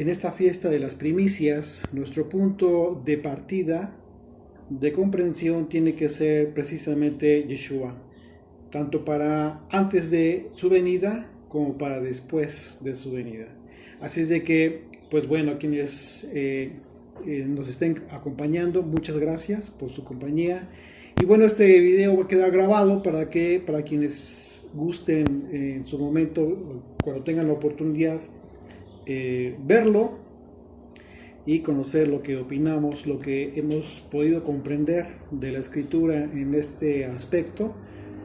En esta fiesta de las primicias, nuestro punto de partida, de comprensión, tiene que ser precisamente Yeshua, tanto para antes de su venida como para después de su venida. Así es de que, pues bueno, quienes nos estén acompañando, muchas gracias por su compañía. Y bueno, este video va a quedar grabado para quienes gusten en su momento, cuando tengan la oportunidad, verlo y conocer lo que opinamos, lo que hemos podido comprender de la escritura en este aspecto.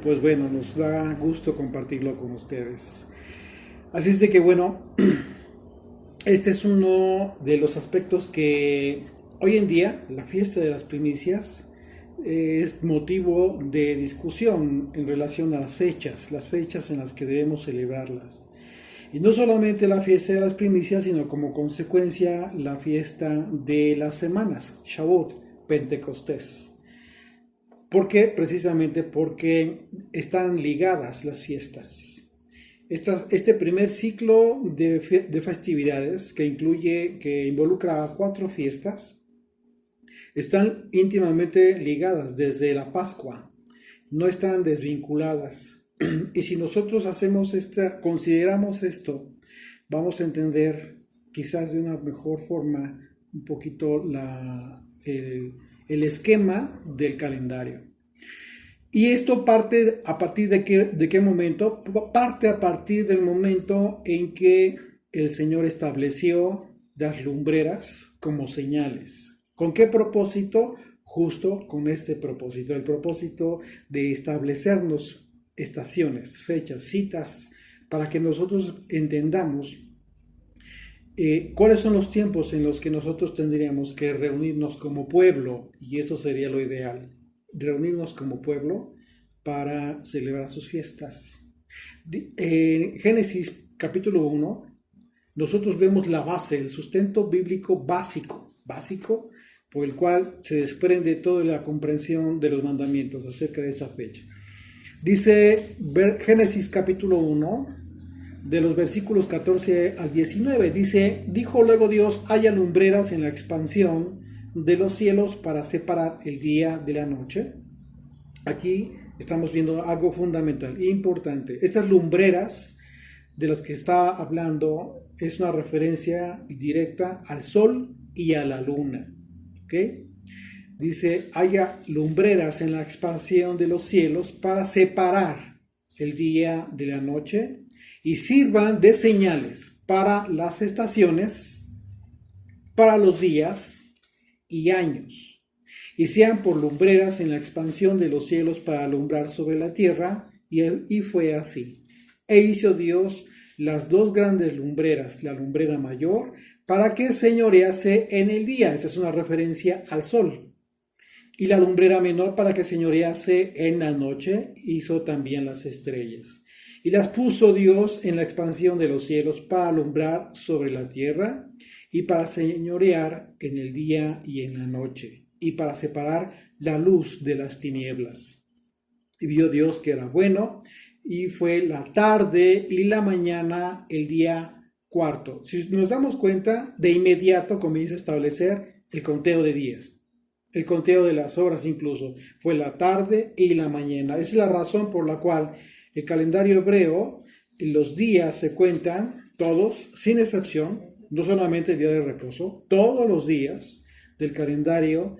Pues bueno, nos da gusto compartirlo con ustedes. Así es de que bueno, este es uno de los aspectos que hoy en día la fiesta de las primicias es motivo de discusión en relación a las fechas en las que debemos celebrarlas. Y no solamente la fiesta de las primicias, sino como consecuencia la fiesta de las semanas, Shavuot, Pentecostés. ¿Por qué? Precisamente porque están ligadas las fiestas. Este primer ciclo de festividades que involucra a 4 fiestas, están íntimamente ligadas desde la Pascua, no están desvinculadas. Y si nosotros consideramos esto, vamos a entender quizás de una mejor forma un poquito el esquema del calendario. Y esto parte a partir de qué momento? Parte a partir del momento en que el Señor estableció las lumbreras como señales. ¿Con qué propósito? Justo con este propósito, el propósito de establecernos estaciones, fechas, citas, para que nosotros entendamos cuáles son los tiempos en los que nosotros tendríamos que reunirnos como pueblo, y eso sería lo ideal, reunirnos como pueblo para celebrar sus fiestas. En Génesis capítulo 1, nosotros vemos la base, el sustento bíblico básico, por el cual se desprende toda la comprensión de los mandamientos acerca de esa fecha. Dice Génesis capítulo 1, de los versículos 14 al 19, dice: dijo luego Dios, haya lumbreras en la expansión de los cielos para separar el día de la noche. Aquí estamos viendo algo fundamental e importante. Estas lumbreras de las que está hablando es una referencia directa al sol y a la luna. ¿Ok? Dice, haya lumbreras en la expansión de los cielos para separar el día de la noche y sirvan de señales para las estaciones, para los días y años, y sean por lumbreras en la expansión de los cielos para alumbrar sobre la tierra. Y fue así. E hizo Dios las 2 grandes lumbreras, la lumbrera mayor, para que señorease en el día. Esa es una referencia al sol. Y la lumbrera menor para que señorease en la noche. Hizo también las estrellas. Y las puso Dios en la expansión de los cielos para alumbrar sobre la tierra y para señorear en el día y en la noche, y para separar la luz de las tinieblas. Y vio Dios que era bueno, y fue la tarde y la mañana el día cuarto. Si nos damos cuenta, de inmediato comienza a establecer el conteo de días. El conteo de las horas incluso. Fue la tarde y la mañana. Esa es la razón por la cual el calendario hebreo, los días se cuentan todos, sin excepción, no solamente el día de reposo, todos los días del calendario.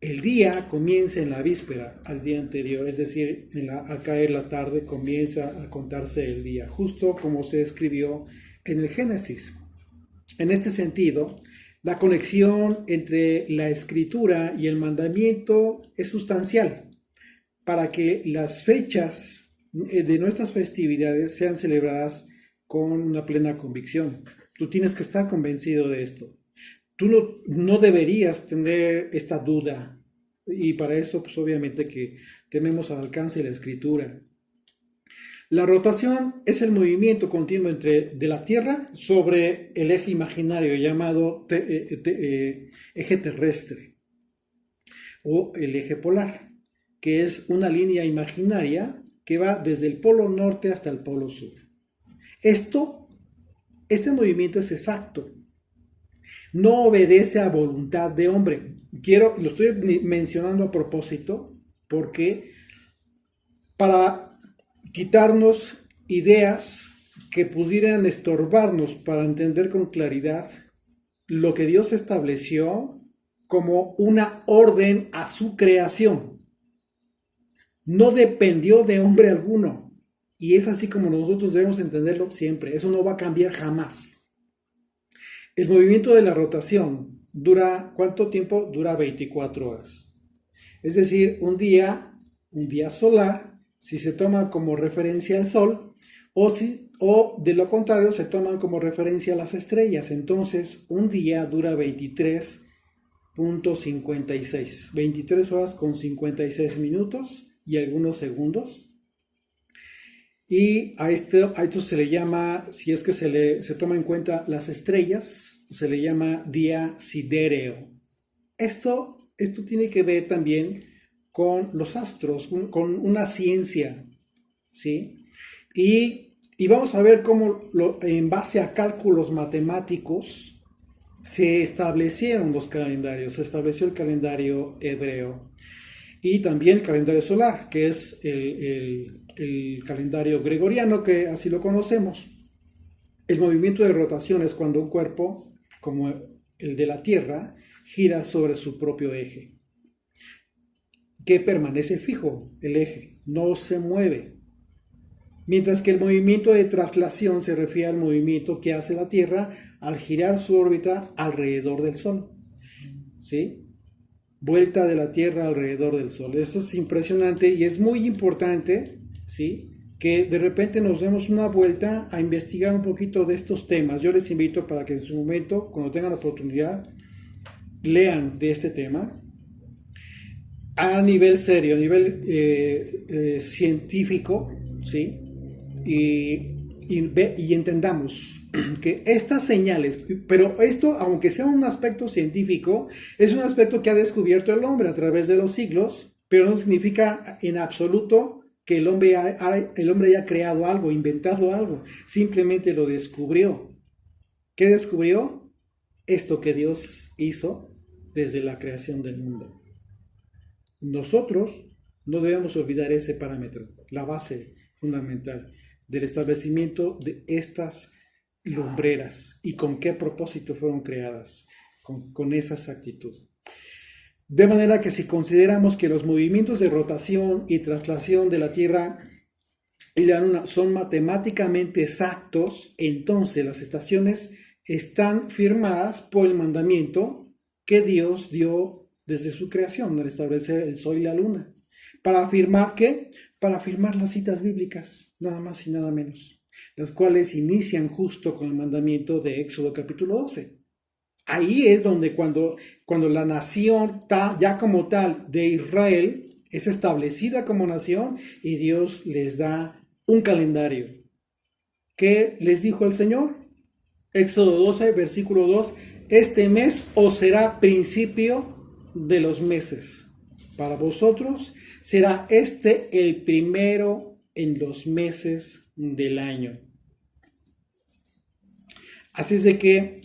El día comienza en la víspera al día anterior, es decir, al caer la tarde comienza a contarse el día, justo como se escribió en el Génesis. En este sentido, la conexión entre la escritura y el mandamiento es sustancial para que las fechas de nuestras festividades sean celebradas con una plena convicción. Tú tienes que estar convencido de esto. Tú no deberías tener esta duda, y para eso pues obviamente que tenemos al alcance la escritura. La rotación es el movimiento continuo de la Tierra sobre el eje imaginario llamado eje terrestre o el eje polar, que es una línea imaginaria que va desde el polo norte hasta el polo sur. Este movimiento es exacto, no obedece a voluntad de hombre. Lo estoy mencionando a propósito porque para quitarnos ideas que pudieran estorbarnos para entender con claridad lo que Dios estableció como una orden a su creación. No dependió de hombre alguno. Y es así como nosotros debemos entenderlo siempre. Eso no va a cambiar jamás. El movimiento de la rotación dura, ¿cuánto tiempo? Dura 24 horas. Es decir, un día solar, si se toma como referencia al sol, o de lo contrario se toman como referencia las estrellas. Entonces, un día dura 23.56, 23 horas con 56 minutos y algunos segundos. Y a esto se le llama, si es que se toma en cuenta las estrellas, se le llama día sidéreo. Esto tiene que ver también con los astros, con una ciencia, ¿sí? Y vamos a ver cómo en base a cálculos matemáticos se establecieron los calendarios, se estableció el calendario hebreo y también el calendario solar, que es el calendario gregoriano, que así lo conocemos. El movimiento de rotación es cuando un cuerpo, como el de la Tierra, gira sobre su propio eje, que permanece fijo, el eje, no se mueve. Mientras que el movimiento de traslación se refiere al movimiento que hace la Tierra al girar su órbita alrededor del Sol. ¿Sí? Vuelta de la Tierra alrededor del Sol. Esto es impresionante y es muy importante, ¿sí?, que de repente nos demos una vuelta a investigar un poquito de estos temas. Yo les invito para que en su momento, cuando tengan la oportunidad, lean de este tema a nivel serio, a nivel científico, ¿sí? Y entendamos que estas señales, pero esto, aunque sea un aspecto científico, es un aspecto que ha descubierto el hombre a través de los siglos, pero no significa en absoluto que el hombre haya creado algo, inventado algo, simplemente lo descubrió. ¿Qué descubrió? Esto que Dios hizo desde la creación del mundo. Nosotros no debemos olvidar ese parámetro, la base fundamental del establecimiento de estas lumbreras y con qué propósito fueron creadas, con esa exactitud. De manera que si consideramos que los movimientos de rotación y traslación de la Tierra y la Luna son matemáticamente exactos, entonces las estaciones están firmadas por el mandamiento que Dios dio desde su creación al establecer el Sol y la Luna. ¿Para afirmar qué? Para afirmar las citas bíblicas, nada más y nada menos, las cuales inician justo con el mandamiento de Éxodo capítulo 12. Ahí es donde cuando la nación ya como tal de Israel es establecida como nación y Dios les da un calendario. ¿Qué les dijo el Señor? Éxodo 12, versículo 2, este mes os será principio de los meses. Para vosotros será este el primero en los meses del año. Así es de que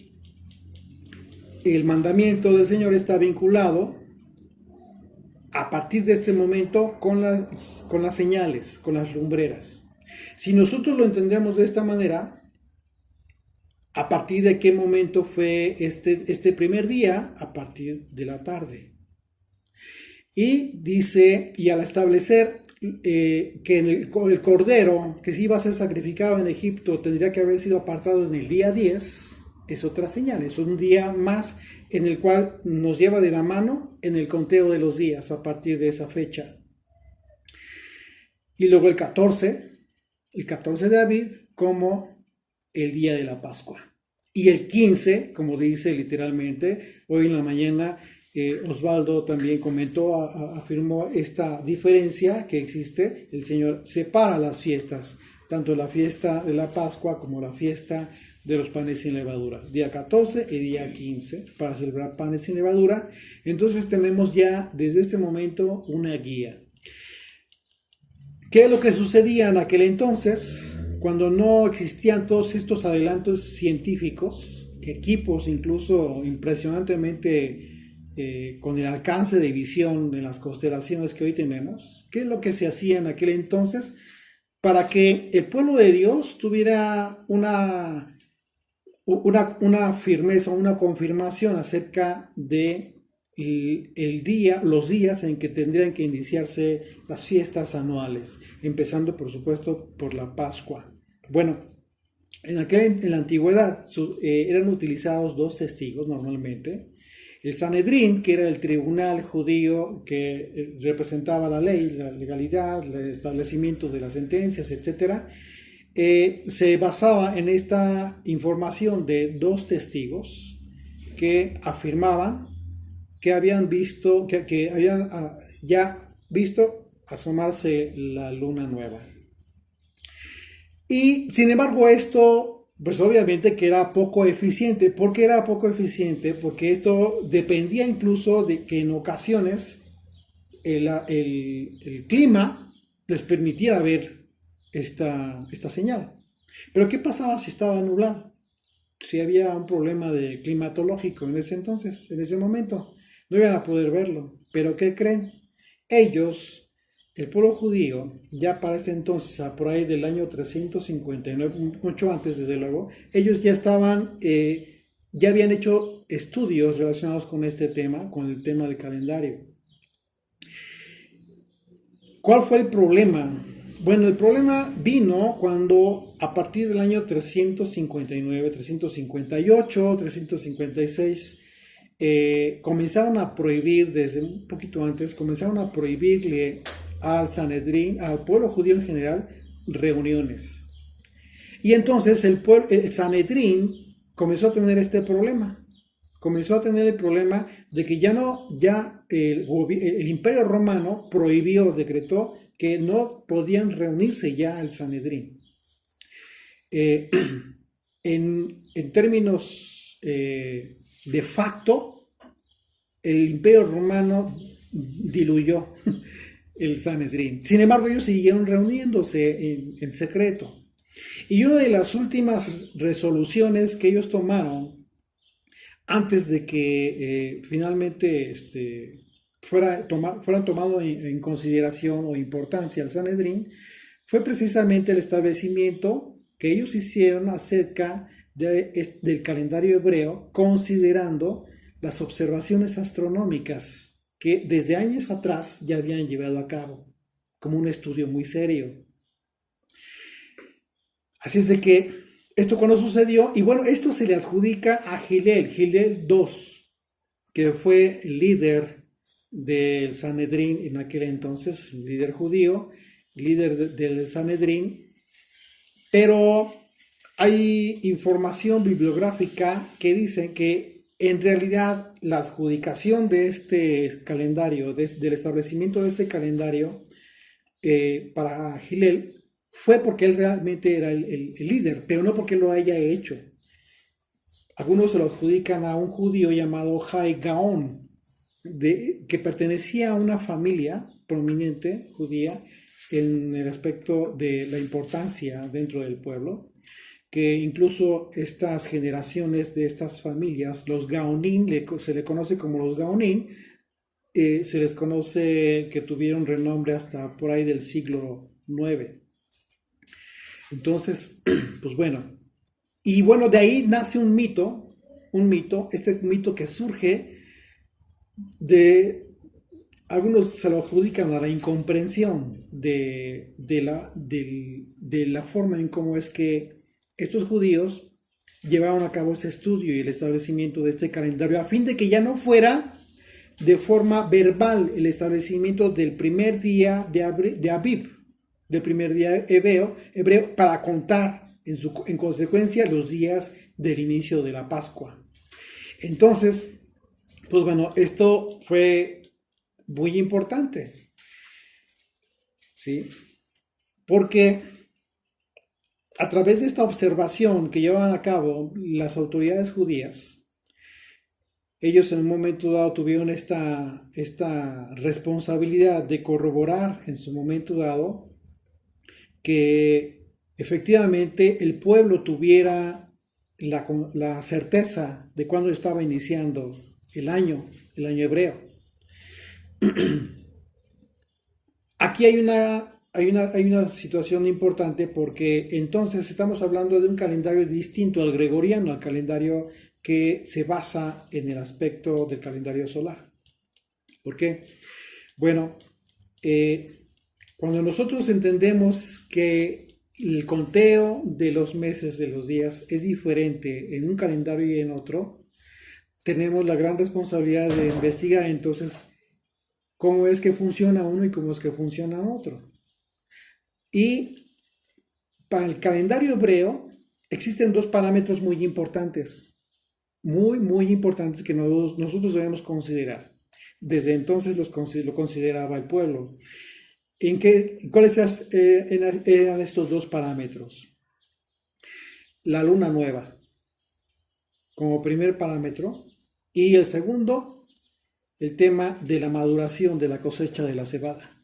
el mandamiento del Señor está vinculado a partir de este momento con las señales, con las lumbreras. Si nosotros lo entendemos de esta manera, ¿a partir de qué momento fue este primer día? A partir de la tarde. Y dice, y al establecer que el cordero que se iba a ser sacrificado en Egipto tendría que haber sido apartado en el día 10, es otra señal, es un día más en el cual nos lleva de la mano en el conteo de los días a partir de esa fecha. Y luego el 14 de Aviv como el día de la Pascua. Y el 15, como dice literalmente, hoy en la mañana Osvaldo también comentó, afirmó esta diferencia que existe. El Señor separa las fiestas, tanto la fiesta de la Pascua como la fiesta de los panes sin levadura, día 14 y día 15 para celebrar panes sin levadura. Entonces tenemos ya desde este momento una guía. ¿Qué es lo que sucedía en aquel entonces cuando no existían todos estos adelantos científicos equipos incluso impresionantemente con el alcance de visión en las constelaciones que hoy tenemos. ¿Qué es lo que se hacía en aquel entonces para que el pueblo de Dios tuviera una firmeza, una confirmación acerca de los días en que tendrían que iniciarse las fiestas anuales, empezando por supuesto por la Pascua? Bueno, en la antigüedad eran utilizados dos testigos normalmente. El Sanedrín, que era el tribunal judío que representaba la ley, la legalidad, el establecimiento de las sentencias, etc., se basaba en esta información de dos testigos que afirmaban que habían visto, que habían ya visto asomarse la luna nueva. Y sin embargo esto, pues obviamente que era poco eficiente. ¿Por qué era poco eficiente? Porque esto dependía incluso de que en ocasiones el clima les permitiera ver esta señal. Pero ¿qué pasaba si estaba nublado? Si había un problema de climatológico en ese entonces, en ese momento, no iban a poder verlo. ¿Pero qué creen? Ellos, el pueblo judío, ya para ese entonces, por ahí del año 359, mucho antes desde luego, ellos ya estaban, ya habían hecho estudios relacionados con este tema, con el tema del calendario. ¿Cuál fue el problema? Bueno, el problema vino cuando a partir del año 359, 358, 356, comenzaron a prohibir, desde un poquito antes, comenzaron a prohibirle al Sanedrín, al pueblo judío en general, reuniones. Y entonces el Sanedrín comenzó a tener este problema. Comenzó a tener el problema de que el Imperio Romano prohibió, decretó que no podían reunirse ya el Sanedrín. En términos de facto, el Imperio Romano diluyó el Sanedrín. Sin embargo, ellos siguieron reuniéndose en secreto. Y una de las últimas resoluciones que ellos tomaron antes de que finalmente fueran tomado en consideración o importancia el Sanedrín, fue precisamente el establecimiento que ellos hicieron acerca del calendario hebreo, considerando las observaciones astronómicas que desde años atrás ya habían llevado a cabo, como un estudio muy serio. Así es de que esto cuando sucedió, y bueno, esto se le adjudica a Hillel II, que fue el líder del Sanedrín en aquel entonces, líder judío, líder del Sanedrín, pero hay información bibliográfica que dice que en realidad la adjudicación de este calendario, del establecimiento de este calendario para Hillel, fue porque él realmente era el líder, pero no porque lo haya hecho. Algunos se lo adjudican a un judío llamado Hai Gaon, que pertenecía a una familia prominente judía en el aspecto de la importancia dentro del pueblo, que incluso estas generaciones de estas familias, los Gaonim, se le conoce como los Gaonim, se les conoce que tuvieron renombre hasta por ahí del siglo IX. Entonces, pues bueno, y bueno, de ahí nace un mito, este mito que surge de, algunos se lo adjudican a la incomprensión de la forma en cómo es que estos judíos llevaron a cabo este estudio y el establecimiento de este calendario, a fin de que ya no fuera de forma verbal el establecimiento del primer día de Aviv, del primer día hebreo para contar en consecuencia los días del inicio de la Pascua. Entonces, pues bueno, esto fue muy importante, ¿sí? Porque a través de esta observación que llevaban a cabo las autoridades judías, ellos en un momento dado tuvieron esta responsabilidad de corroborar en su momento dado que efectivamente el pueblo tuviera la certeza de cuándo estaba iniciando el año hebreo. Aquí hay una situación importante porque entonces estamos hablando de un calendario distinto al gregoriano, al calendario que se basa en el aspecto del calendario solar. ¿Por qué? Bueno, cuando nosotros entendemos que el conteo de los meses, de los días, es diferente en un calendario y en otro, tenemos la gran responsabilidad de investigar entonces cómo es que funciona uno y cómo es que funciona otro. Y para el calendario hebreo existen dos parámetros muy importantes, muy importantes que nosotros debemos considerar. Desde entonces lo consideraba el pueblo. ¿Cuáles eran estos dos parámetros? La luna nueva como primer parámetro y el segundo, el tema de la maduración de la cosecha de la cebada.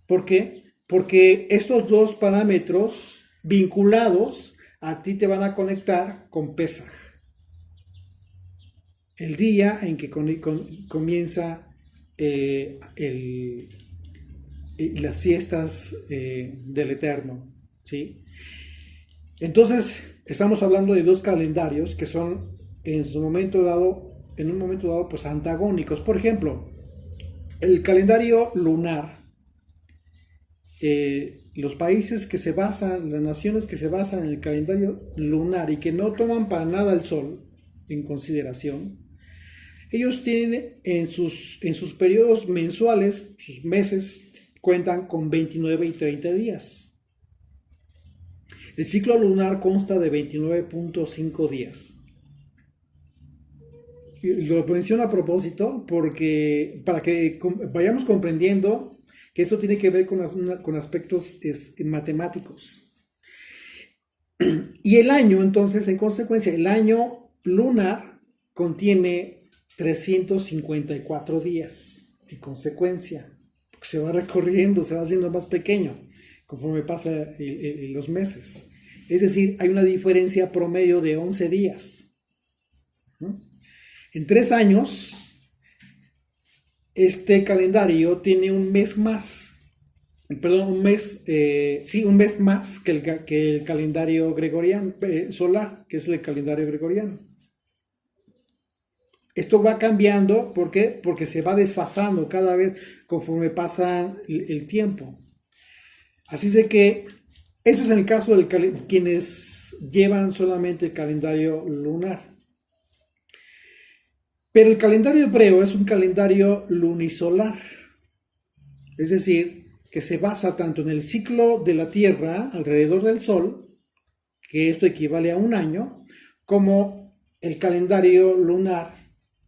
¿Por qué? Porque estos dos parámetros vinculados a ti te van a conectar con Pesaj, el día en que comienza las fiestas del Eterno, ¿sí? Entonces, estamos hablando de dos calendarios que son en un momento dado, pues antagónicos. Por ejemplo, el calendario lunar, los países que se basan, las naciones que se basan en el calendario lunar y que no toman para nada el sol en consideración, ellos tienen en sus periodos mensuales, sus meses, cuentan con 29 y 30 días. El ciclo lunar consta de 29.5 días. Y lo menciono a propósito porque para que vayamos comprendiendo que eso tiene que ver con aspectos matemáticos. Y el año, entonces, en consecuencia, el año lunar contiene 354 días, en consecuencia, porque se va recorriendo, se va haciendo más pequeño conforme pasa los meses. Es decir, hay una diferencia promedio de 11 días. En 3 años, este calendario tiene un mes más, un mes más que el calendario gregoriano, solar, que es el calendario gregoriano. Esto va cambiando, ¿por qué? Porque se va desfasando cada vez conforme pasa el tiempo. Así es de que eso es en el caso de quienes llevan solamente el calendario lunar. Pero el calendario hebreo es un calendario lunisolar, es decir, que se basa tanto en el ciclo de la Tierra alrededor del Sol, que esto equivale a un año, como el calendario lunar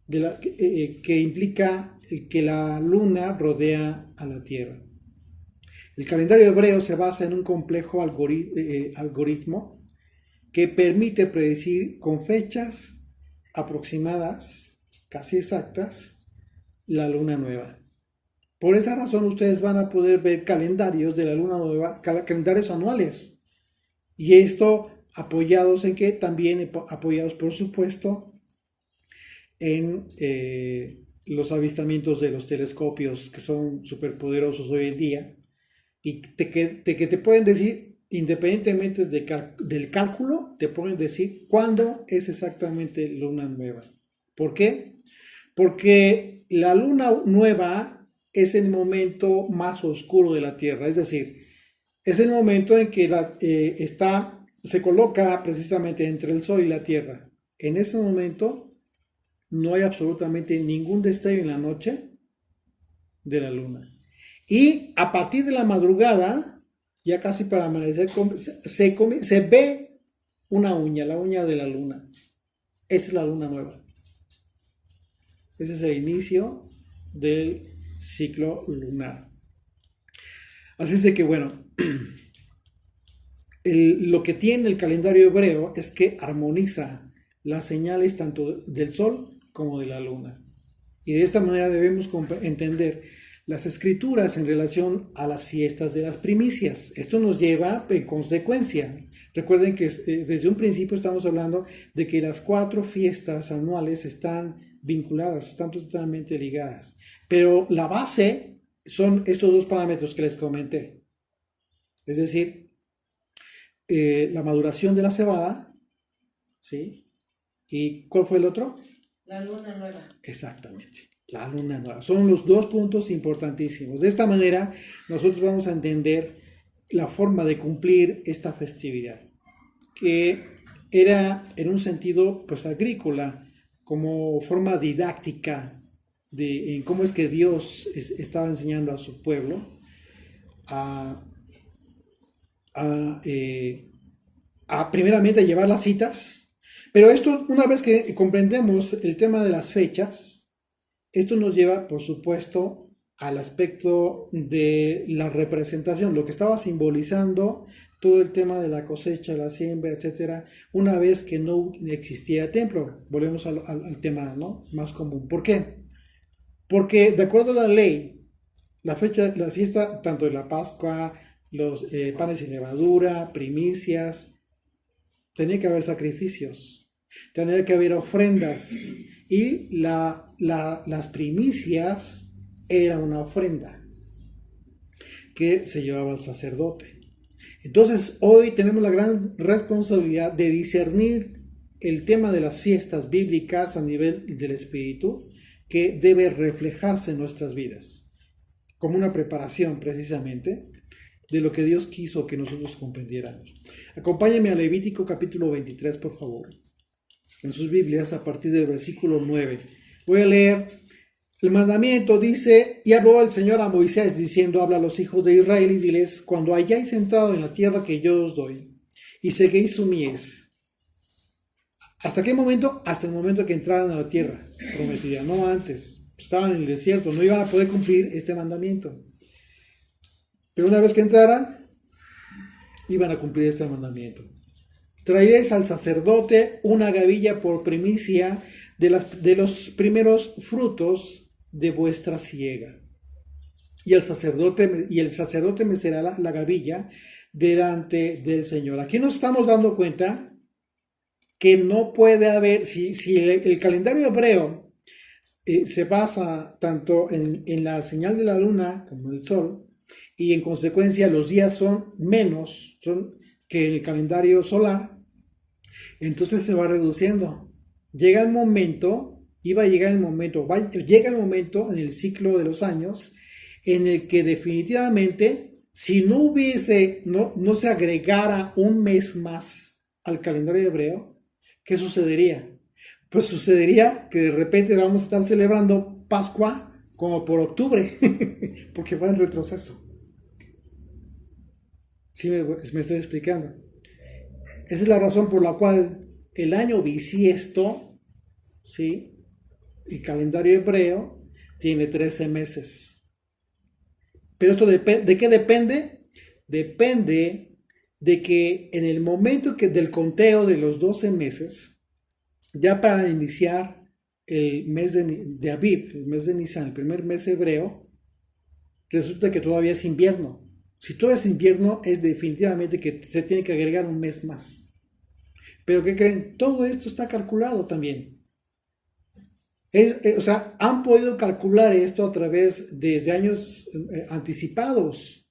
que implica que la luna rodea a la Tierra. El calendario hebreo se basa en un complejo algoritmo que permite predecir con fechas aproximadas, casi exactas, la luna nueva. Por esa razón ustedes van a poder ver calendarios de la luna nueva, calendarios anuales. Y esto apoyados en qué? También apoyados, por supuesto, en los avistamientos de los telescopios que son superpoderosos hoy en día y que te pueden decir, independientemente del cálculo, te pueden decir cuándo es exactamente luna nueva. ¿Por qué? Porque la luna nueva es el momento más oscuro de la Tierra, es decir, es el momento en que se coloca precisamente entre el Sol y la Tierra. En ese momento no hay absolutamente ningún destello en la noche de la luna. Y a partir de la madrugada, ya casi para amanecer, se ve una uña, la uña de la luna. Esa es la luna nueva. Ese es el inicio del ciclo lunar. Así es de que, bueno, lo que tiene el calendario hebreo es que armoniza las señales tanto del sol como de la luna. Y de esta manera debemos entender las escrituras en relación a las fiestas de las primicias. Esto nos lleva en consecuencia. Recuerden que desde un principio estamos hablando de que las 4 fiestas anuales están vinculadas, están totalmente ligadas. Pero la base son estos 2 parámetros que les comenté. Es decir, la maduración de la cebada, ¿sí? ¿Y cuál fue el otro? La luna nueva. Exactamente, la luna nueva. Son los 2 puntos importantísimos. De esta manera, nosotros vamos a entender la forma de cumplir esta festividad, que era en un sentido pues agrícola, como forma didáctica de en cómo es que Dios estaba enseñando a su pueblo a primeramente llevar las citas. Pero esto, una vez que comprendemos el tema de las fechas, esto nos lleva, por supuesto, al aspecto de la representación, lo que estaba simbolizando todo el tema de la cosecha, la siembra, etcétera, una vez que no existía templo. Volvemos al tema, ¿no?, más común. ¿Por qué? Porque de acuerdo a la ley, la fiesta tanto de la Pascua, los panes sin levadura, primicias, tenía que haber sacrificios, tenía que haber ofrendas, y las primicias era una ofrenda que se llevaba al sacerdote. Entonces hoy tenemos la gran responsabilidad de discernir el tema de las fiestas bíblicas a nivel del espíritu, que debe reflejarse en nuestras vidas como una preparación precisamente de lo que Dios quiso que nosotros comprendiéramos. Acompáñenme a Levítico capítulo 23, por favor, en sus Biblias, a partir del versículo 9. Voy a leer el mandamiento. Dice: y habló el Señor a Moisés diciendo, habla a los hijos de Israel y diles, cuando hayáis entrado en la tierra que yo os doy, y seguéis su mies. ¿Hasta qué momento? Hasta el momento que entraran a la tierra prometida, no antes. Estaban en el desierto, no iban a poder cumplir este mandamiento. Pero una vez que entraran, iban a cumplir este mandamiento. Traeréis al sacerdote una gavilla por primicia de los primeros frutos de vuestra siega. Y el sacerdote mecerá la gavilla delante del Señor. Aquí nos estamos dando cuenta que no puede haber, si el calendario hebreo se basa tanto en la señal de la luna como del sol, y en consecuencia los días son menos que el calendario solar, entonces se va reduciendo. Llega el momento en el ciclo de los años en el que definitivamente, si no se agregara un mes más al calendario hebreo, ¿qué sucedería? Pues sucedería que de repente vamos a estar celebrando Pascua como por octubre, porque va en retroceso. ¿Sí me estoy explicando? Esa es la razón por la cual el año bisiesto, ¿sí?, el calendario hebreo tiene 13 meses. Pero esto ¿de qué depende? Depende de que en el momento del conteo de los 12 meses, ya para iniciar el mes de Aviv, el mes de Nisan, el primer mes hebreo, resulta que todavía es invierno. Si todo es invierno, es definitivamente que se tiene que agregar un mes más. Pero ¿qué creen? Todo esto está calculado también. O sea, han podido calcular esto a través desde años anticipados.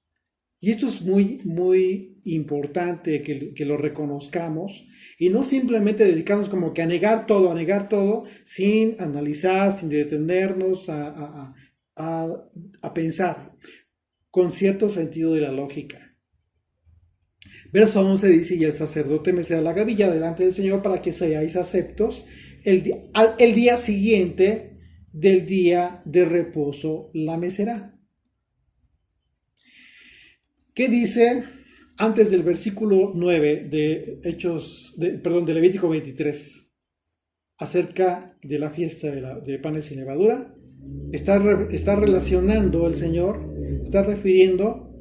Y esto es muy, muy importante que lo reconozcamos y no simplemente dedicarnos como que a negar todo, sin analizar, sin detenernos a pensar con cierto sentido de la lógica. Verso 11 dice: y el sacerdote mecerá la gavilla delante del Señor para que seáis aceptos el día siguiente del día de reposo la mecerá. ¿Qué dice antes del versículo 9 de Levítico 23 acerca de la fiesta de panes sin levadura? Está relacionando el Señor, está refiriendo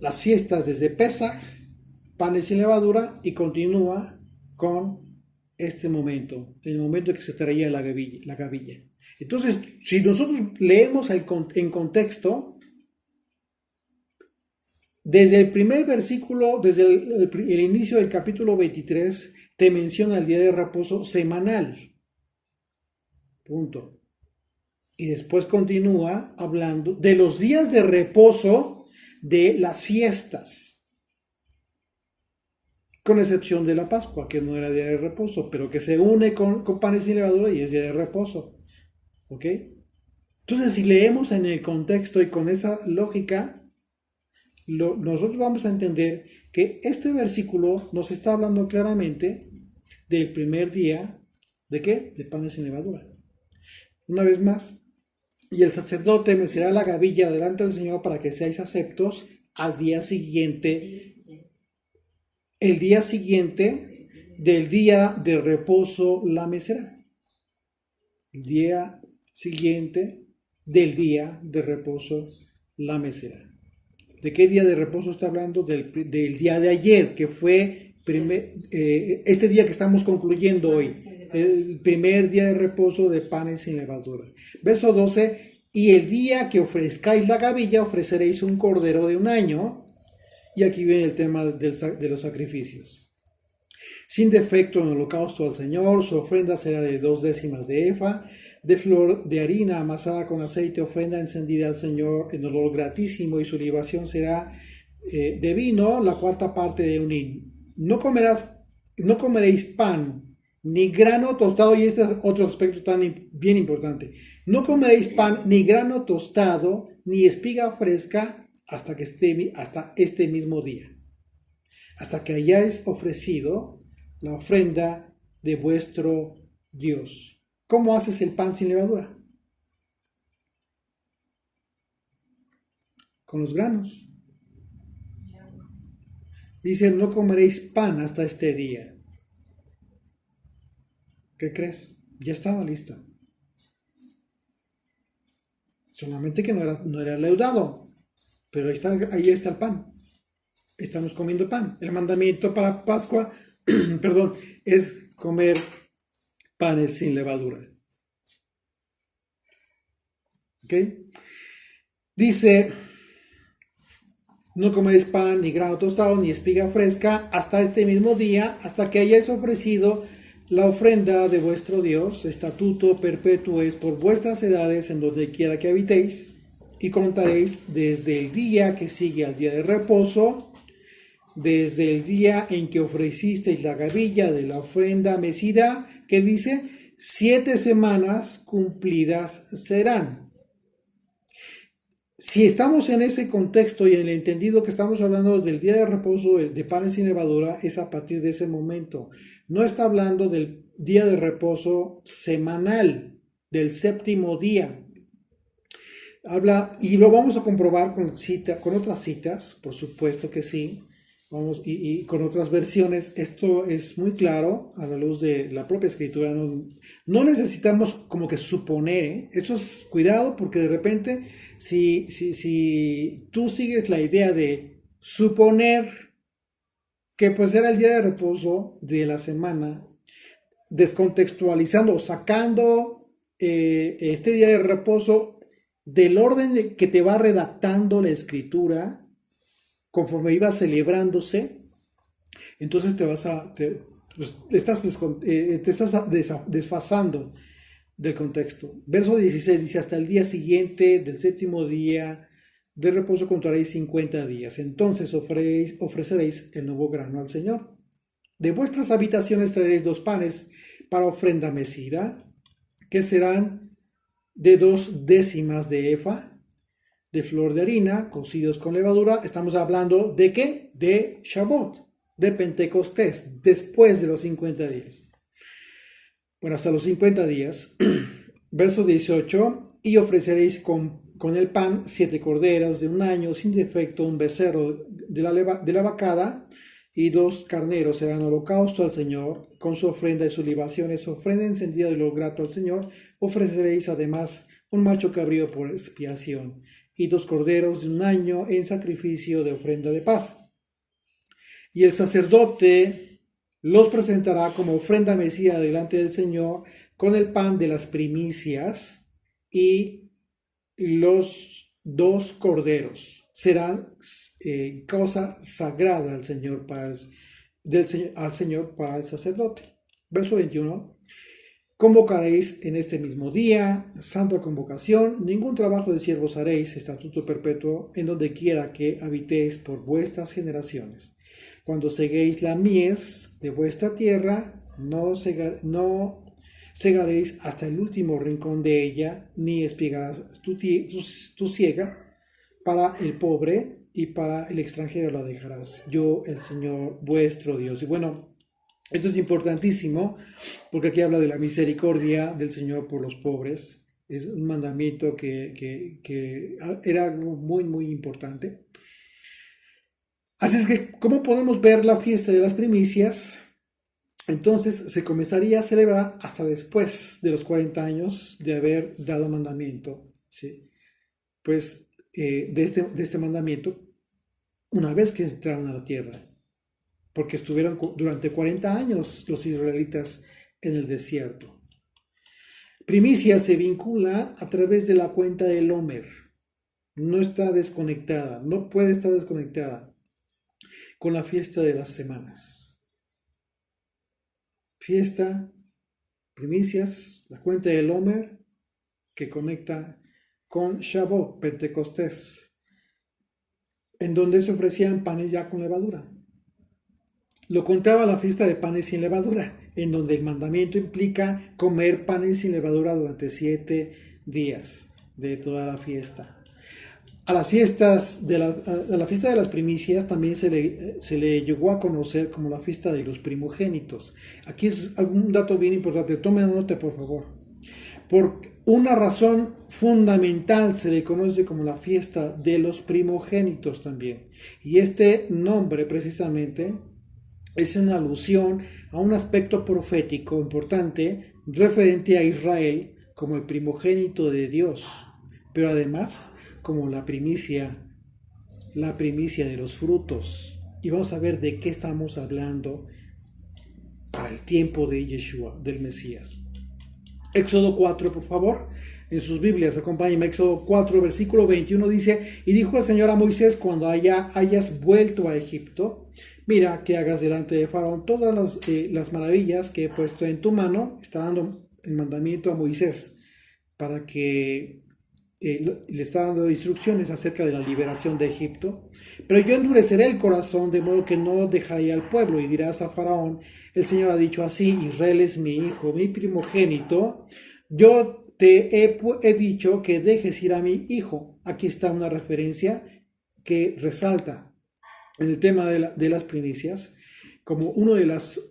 las fiestas desde Pesaj, panes sin levadura, y continúa con este momento, el momento en que se traía la gavilla. Entonces, si nosotros leemos en contexto, desde el primer versículo, desde el inicio del capítulo 23, te menciona el día de reposo semanal. Punto. Y después continúa hablando de los días de reposo de las fiestas, con excepción de la Pascua, que no era día de reposo, pero que se une con panes sin levadura y es día de reposo. ¿Ok? Entonces, si leemos en el contexto y con esa lógica, nosotros vamos a entender que este versículo nos está hablando claramente del primer día, ¿de qué? De panes sin levadura. Una vez más, y el sacerdote mecerá la gavilla delante del Señor para que seáis aceptos al día siguiente. El día siguiente del día de reposo la mecerá. El día siguiente del día de reposo la mecerá. ¿De qué día de reposo está hablando? Del día de ayer, que fue este día que estamos concluyendo hoy, el primer día de reposo de panes sin levadura. Verso 12, y el día que ofrezcáis la gavilla ofreceréis un cordero de un año, y aquí viene el tema de los sacrificios. Sin defecto en holocausto al Señor, su ofrenda será de 2 décimas de efa, de flor de harina amasada con aceite, ofrenda encendida al Señor en olor gratísimo, y su libación será de vino, la cuarta parte de un hin. No comeréis pan, ni grano tostado, y este es otro aspecto bien importante. No comeréis pan, ni grano tostado, ni espiga fresca, hasta este mismo día, hasta que hayáis ofrecido la ofrenda de vuestro Dios. ¿Cómo haces el pan sin levadura? Con los granos. Dice, no comeréis pan hasta este día. ¿Qué crees? Ya estaba lista. Solamente que no era leudado. Pero ahí está el pan. Estamos comiendo pan. El mandamiento para Pascua, perdón, es comer panes sin levadura. ¿Ok? Dice, no comeréis pan, ni grano tostado, ni espiga fresca, hasta este mismo día, hasta que hayáis ofrecido la ofrenda de vuestro Dios. Estatuto perpetuo es por vuestras edades en donde quiera que habitéis, y contaréis desde el día que sigue al día de reposo, desde el día en que ofrecisteis la gavilla de la ofrenda mecida, que dice, 7 semanas cumplidas serán. Si estamos en ese contexto y en el entendido que estamos hablando del día de reposo de panes sin levadura, es a partir de ese momento. No está hablando del día de reposo semanal, del séptimo día. Habla, y lo vamos a comprobar con otras citas, por supuesto que sí. Y con otras versiones, esto es muy claro a la luz de la propia escritura. No necesitamos como que suponer, ¿eh? Eso es cuidado, porque de repente si tú sigues la idea de suponer que pues era el día de reposo de la semana, descontextualizando o sacando este día de reposo del orden que te va redactando la escritura, conforme iba celebrándose, entonces te estás desfasando del contexto. Verso 16 dice, hasta el día siguiente del séptimo día de reposo contaréis 50 días. Entonces ofreceréis el nuevo grano al Señor. De vuestras habitaciones traeréis 2 panes para ofrenda mecida, que serán de 2 décimas de efa, de flor de harina, cocidos con levadura. Estamos hablando ¿de qué? De Shavuot, de Pentecostés, después de los 50 días. Bueno, hasta los 50 días. Verso 18, y ofreceréis con el pan 7 corderos de un año sin defecto, un becerro de la vacada, y 2 carneros serán holocausto al Señor, con su ofrenda y sus libaciones, ofrenda encendida de lo grato al Señor. Ofreceréis además un macho cabrío por expiación, y 2 corderos de un año en sacrificio de ofrenda de paz. Y el sacerdote los presentará como ofrenda mecida delante del Señor con el pan de las primicias y los dos corderos. Serán cosa sagrada al Señor al Señor para el sacerdote. Verso 21. Convocaréis en este mismo día, santa convocación, ningún trabajo de siervos haréis, estatuto perpetuo, en donde quiera que habitéis por vuestras generaciones. Cuando seguéis la mies de vuestra tierra, no segaréis hasta el último rincón de ella, ni espigarás tu siega, para el pobre y para el extranjero la dejarás. Yo, el Señor vuestro Dios. Y bueno, esto es importantísimo porque aquí habla de la misericordia del Señor por los pobres. Es un mandamiento que era algo muy, muy importante. Así es que, ¿cómo podemos ver la fiesta de las primicias? Entonces se comenzaría a celebrar hasta después de los 40 años de haber dado mandamiento, ¿sí? Pues de este mandamiento, una vez que entraron a la tierra, porque estuvieron durante 40 años los israelitas en el desierto. Primicia se vincula a través de la cuenta del Omer. No está desconectada, no puede estar desconectada con la fiesta de las semanas. Fiesta, primicias, la cuenta del Omer, que conecta con Shavuot, Pentecostés, en donde se ofrecían panes ya con levadura. Lo contrario a la fiesta de panes sin levadura, en donde el mandamiento implica comer panes sin levadura durante 7 días de toda la fiesta. A la fiesta de las primicias también se le llegó a conocer como la fiesta de los primogénitos. Aquí es un dato bien importante, tomen nota por favor. Por una razón fundamental se le conoce como la fiesta de los primogénitos también. Y este nombre precisamente es una alusión a un aspecto profético importante referente a Israel como el primogénito de Dios, pero además como la primicia de los frutos. Y vamos a ver de qué estamos hablando para el tiempo de Yeshua, del Mesías. Éxodo 4, por favor, en sus Biblias, acompáñenme. Éxodo 4, versículo 21 dice: y dijo el Señor a Moisés, cuando hayas vuelto a Egipto, mira que hagas delante de Faraón todas las maravillas que he puesto en tu mano. Está dando el mandamiento a Moisés para que le está dando instrucciones acerca de la liberación de Egipto. Pero yo endureceré el corazón de modo que no dejaré al pueblo, y dirás a Faraón: el Señor ha dicho así, Israel es mi hijo, mi primogénito. Yo te he dicho que dejes ir a mi hijo. Aquí está una referencia que resalta en el tema de las primicias como uno de los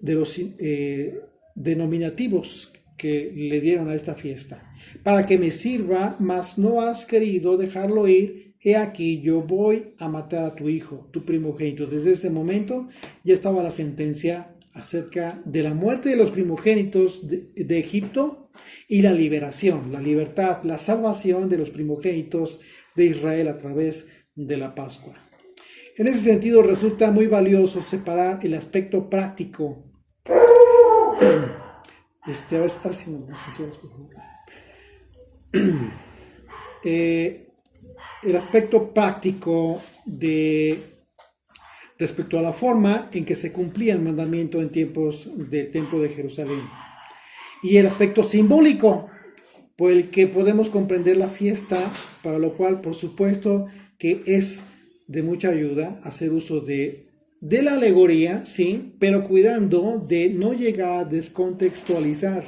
denominativos que le dieron a esta fiesta. Para que me sirva, mas no has querido dejarlo ir, he aquí yo voy a matar a tu hijo, tu primogénito. Desde ese momento ya estaba la sentencia acerca de la muerte de los primogénitos de Egipto y la liberación, la libertad, la salvación de los primogénitos de Israel a través de la Pascua. En ese sentido resulta muy valioso separar el aspecto práctico. A ver si me lo cierras, por favor. El aspecto práctico respecto a la forma en que se cumplía el mandamiento en tiempos del Templo de Jerusalén. Y el aspecto simbólico por el que podemos comprender la fiesta, para lo cual, por supuesto, que es de mucha ayuda hacer uso de la alegoría, sí, pero cuidando de no llegar a descontextualizar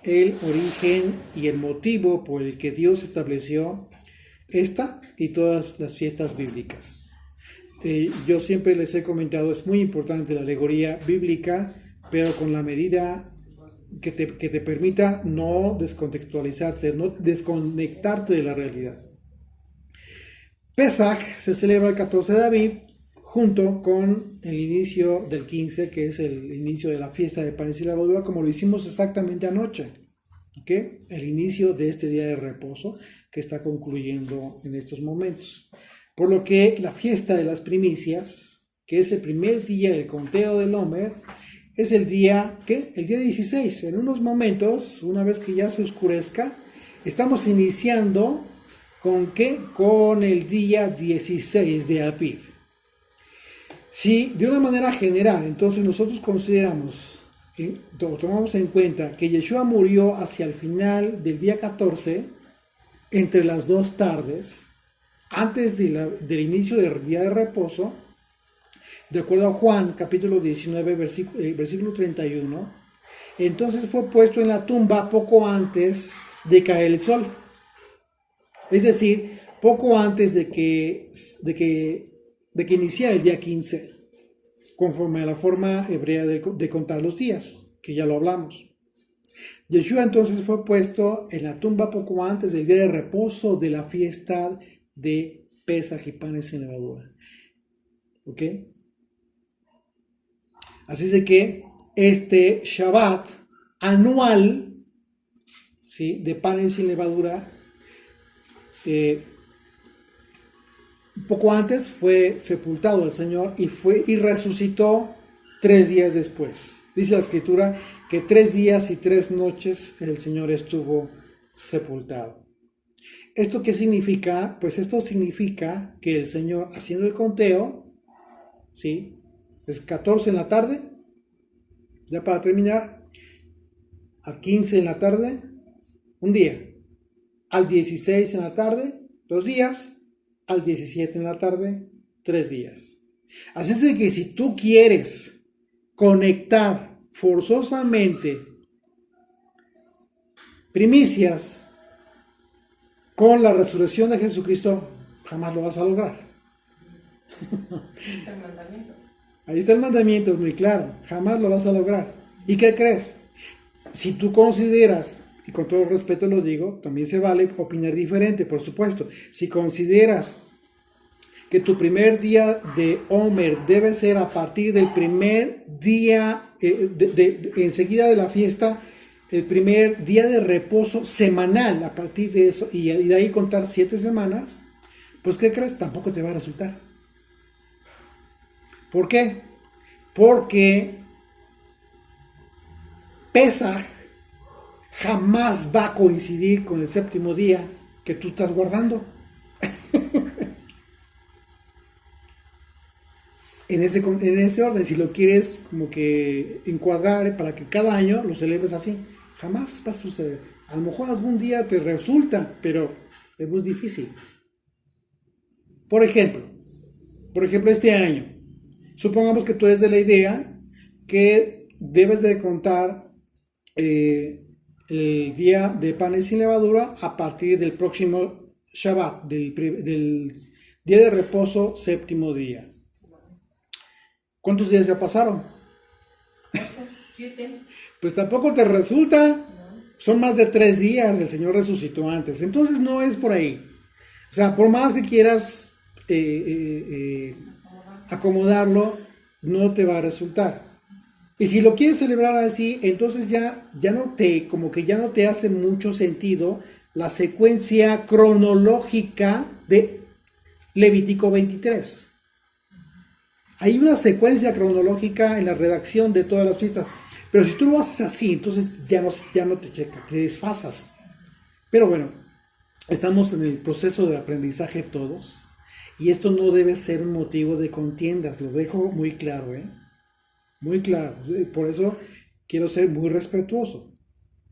el origen y el motivo por el que Dios estableció esta y todas las fiestas bíblicas. Yo siempre les he comentado, es muy importante la alegoría bíblica, pero con la medida que te permita no descontextualizarte, no desconectarte de la realidad. Pesaj se celebra el 14 de Aviv, junto con el inicio del 15, que es el inicio de la fiesta de panes y levadura, como lo hicimos exactamente anoche. ¿Okay? El inicio de este día de reposo que está concluyendo en estos momentos. Por lo que la fiesta de las primicias, que es el primer día del conteo del Omer, es el día, ¿qué? El día 16. En unos momentos, una vez que ya se oscurezca, estamos iniciando ¿con qué? Con el día 16 de Aviv. Si de una manera general, entonces nosotros consideramos, tomamos en cuenta que Yeshua murió hacia el final del día 14, entre las 2 tardes, antes del inicio del día de reposo, de acuerdo a Juan capítulo 19, versículo 31, entonces fue puesto en la tumba poco antes de caer el sol. Es decir, poco antes de que iniciara el día 15, conforme a la forma hebrea de contar los días, que ya lo hablamos. Yeshua entonces fue puesto en la tumba poco antes del día de reposo de la fiesta de Pesaj y panes sin levadura. ¿Ok? Así es de que este Shabbat anual, ¿sí?, de panes sin levadura, poco antes fue sepultado el Señor y resucitó 3 días después. Dice la Escritura que 3 días y 3 noches el Señor estuvo sepultado. ¿Esto qué significa? Pues esto significa que el Señor, haciendo el conteo, ¿sí?, es 14 en la tarde, ya para terminar, al 15 en la tarde, un día, al 16 en la tarde, 2 días, al 17 en la tarde, 3 días. Así es que si tú quieres conectar forzosamente primicias con la resurrección de Jesucristo, jamás lo vas a lograr. El mandamiento. Ahí está el mandamiento, es muy claro, jamás lo vas a lograr. ¿Y qué crees? Si tú consideras, y con todo respeto lo digo, también se vale opinar diferente, por supuesto. Si consideras que tu primer día de Omer debe ser a partir del primer día, enseguida de la fiesta, el primer día de reposo semanal, a partir de eso, y de ahí contar 7 semanas, pues ¿qué crees? Tampoco te va a resultar. ¿Por qué? Porque Pesaj jamás va a coincidir con el 7º día que tú estás guardando. en ese orden, si lo quieres como que encuadrar para que cada año lo celebres así, jamás va a suceder. A lo mejor algún día te resulta, pero es muy difícil. Por ejemplo, este año, supongamos que tú eres de la idea que debes de contar el día de panes sin levadura a partir del próximo Shabbat, del día de reposo, 7º día. ¿Cuántos días ya pasaron? 7. Pues tampoco te resulta. No. Son más de 3 días, el Señor resucitó antes. Entonces no es por ahí. O sea, por más que quieras acomodarlo, no te va a resultar. Y si lo quieres celebrar así, entonces ya no te hace mucho sentido la secuencia cronológica de Levítico 23. Hay una secuencia cronológica en la redacción de todas las fiestas, pero si tú lo haces así, entonces ya no te checa, te desfasas. Pero bueno, estamos en el proceso de aprendizaje todos, y esto no debe ser un motivo de contiendas, lo dejo muy claro, muy claro. Por eso quiero ser muy respetuoso.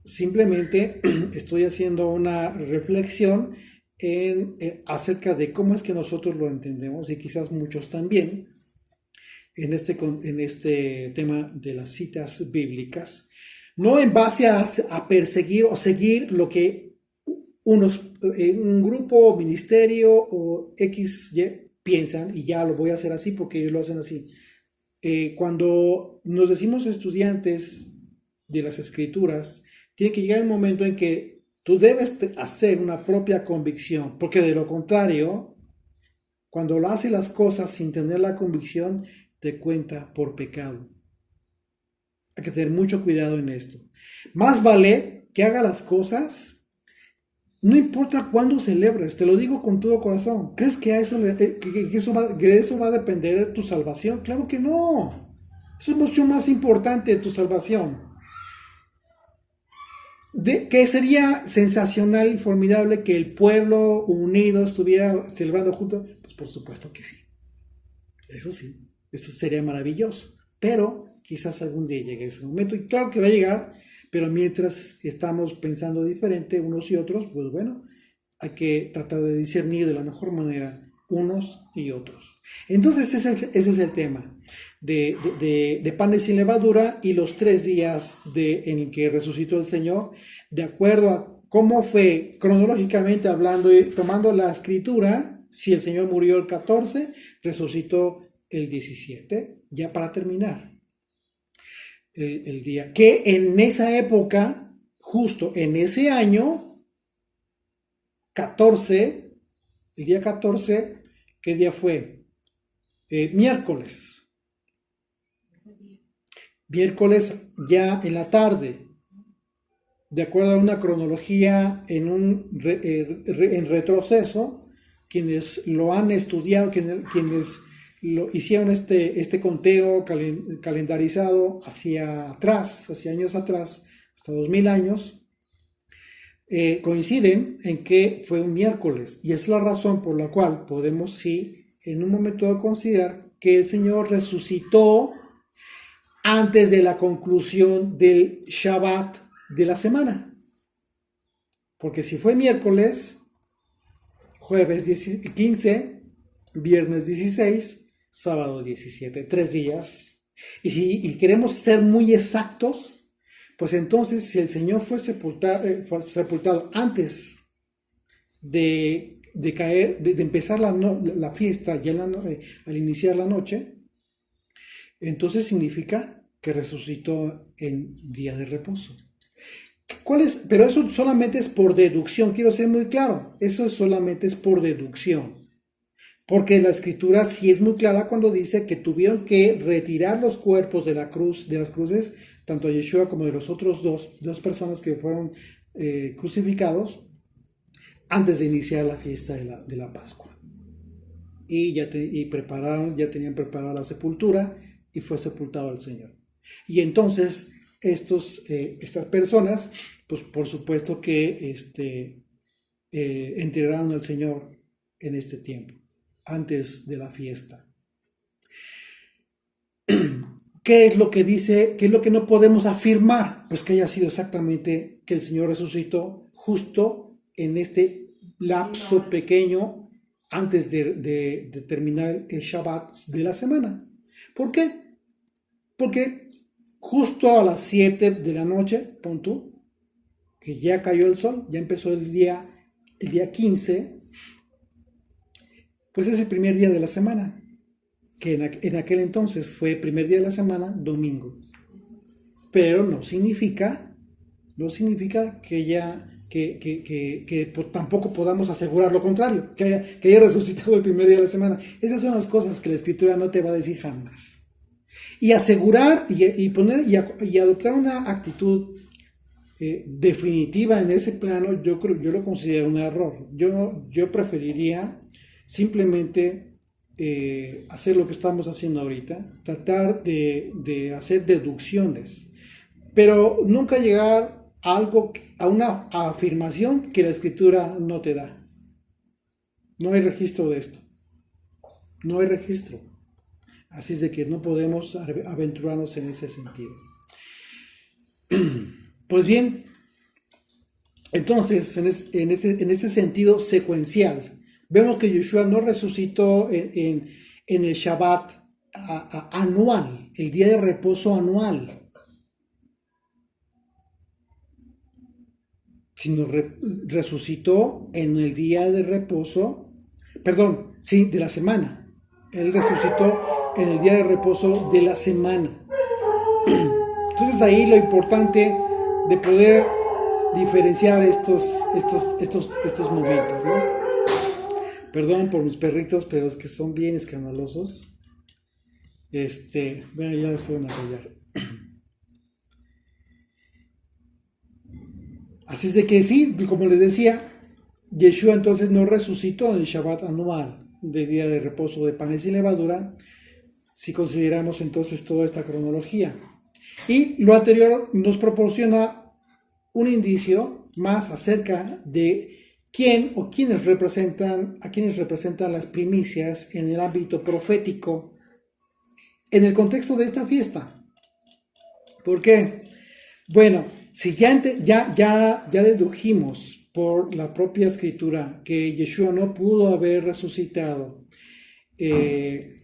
Simplemente estoy haciendo una reflexión acerca de cómo es que nosotros lo entendemos, y quizás muchos también, en este tema de las citas bíblicas, no en base a perseguir o seguir lo que un grupo, ministerio o XY piensan, y ya lo voy a hacer así porque ellos lo hacen así. Cuando nos decimos estudiantes de las Escrituras, tiene que llegar el momento en que tú debes hacer una propia convicción, porque de lo contrario, cuando lo haces las cosas sin tener la convicción, te cuenta por pecado. Hay que tener mucho cuidado en esto. Más vale que haga las cosas, no importa cuándo celebres, te lo digo con todo corazón. ¿Crees que de eso va a depender de tu salvación? Claro que no. Eso es mucho más importante tu salvación. Que sería sensacional y formidable que el pueblo unido estuviera celebrando juntos. Pues por supuesto que sí. Eso sí, eso sería maravilloso. Pero quizás algún día llegue ese momento. Y claro que va a llegar, pero mientras estamos pensando diferente unos y otros, pues bueno, hay que tratar de discernir de la mejor manera unos y otros. Entonces ese es el tema de panes sin levadura y los 3 días en el que resucitó el Señor, de acuerdo a cómo fue cronológicamente hablando y tomando la escritura. Si el Señor murió el 14, resucitó el 17, ya para terminar el día. Que en esa época, justo en ese año 14, el día 14, ¿qué día fue? Miércoles. Miércoles ya en la tarde, de acuerdo a una cronología en retroceso. Quienes lo han estudiado, quienes lo hicieron este conteo calendarizado hacia años atrás, hasta 2000 años, coinciden en que fue un miércoles, y es la razón por la cual podemos sí en un momento de considerar que el Señor resucitó antes de la conclusión del Shabbat de la semana, porque si fue miércoles, jueves 15, viernes 16, sábado 17, 3 días. Y si queremos ser muy exactos, pues entonces si el Señor fue sepultado antes de caer, de empezar la fiesta, ya al iniciar la noche, entonces significa que resucitó en día de reposo. Pero eso solamente es por deducción, quiero ser muy claro, eso solamente es por deducción, porque la escritura sí es muy clara cuando dice que tuvieron que retirar los cuerpos de las cruces, tanto de Yeshua como de los otros dos personas que fueron crucificados, antes de iniciar la fiesta de la Pascua. Y ya tenían preparada la sepultura, y fue sepultado el Señor. Y entonces estas personas, pues por supuesto que enterraron al Señor en este tiempo, antes de la fiesta. ¿Qué es lo que dice? ¿Qué es lo que no podemos afirmar? Pues que haya sido exactamente que el Señor resucitó justo en este lapso pequeño antes de terminar el Shabbat de la semana. ¿Por qué? Porque justo a las 7 de la noche, punto, que ya cayó el sol, ya empezó el día 15, pues es el primer día de la semana, que en aquel entonces fue primer día de la semana, domingo. Pero no significa que tampoco podamos asegurar lo contrario, que haya resucitado el primer día de la semana. Esas son las cosas que la Escritura no te va a decir jamás. Y asegurar y adoptar una actitud definitiva en ese plano, yo lo considero un error. Yo preferiría simplemente hacer lo que estamos haciendo ahorita, tratar de hacer deducciones, pero nunca llegar a una afirmación que la Escritura no te da. No hay registro de esto. No hay registro. Así es de que no podemos aventurarnos en ese sentido. Pues bien, entonces en ese sentido secuencial, vemos que Yeshua no resucitó en el Shabbat anual, el día de reposo anual, sino resucitó en el día de reposo, de la semana. Él resucitó en el día de reposo de la semana. Entonces ahí lo importante de poder diferenciar estos momentos, ¿no? Perdón por mis perritos, pero es que son bien escandalosos. Bueno, ya les fueron a callar. Así es de que sí, como les decía, Yeshua entonces no resucitó en el Shabbat anual, de día de reposo de panes sin levadura, si consideramos entonces toda esta cronología. Y lo anterior nos proporciona un indicio más acerca de quién o quiénes representan las primicias en el ámbito profético en el contexto de esta fiesta. ¿Por qué? Bueno, si ya dedujimos por la propia escritura que Yeshua no pudo haber resucitado en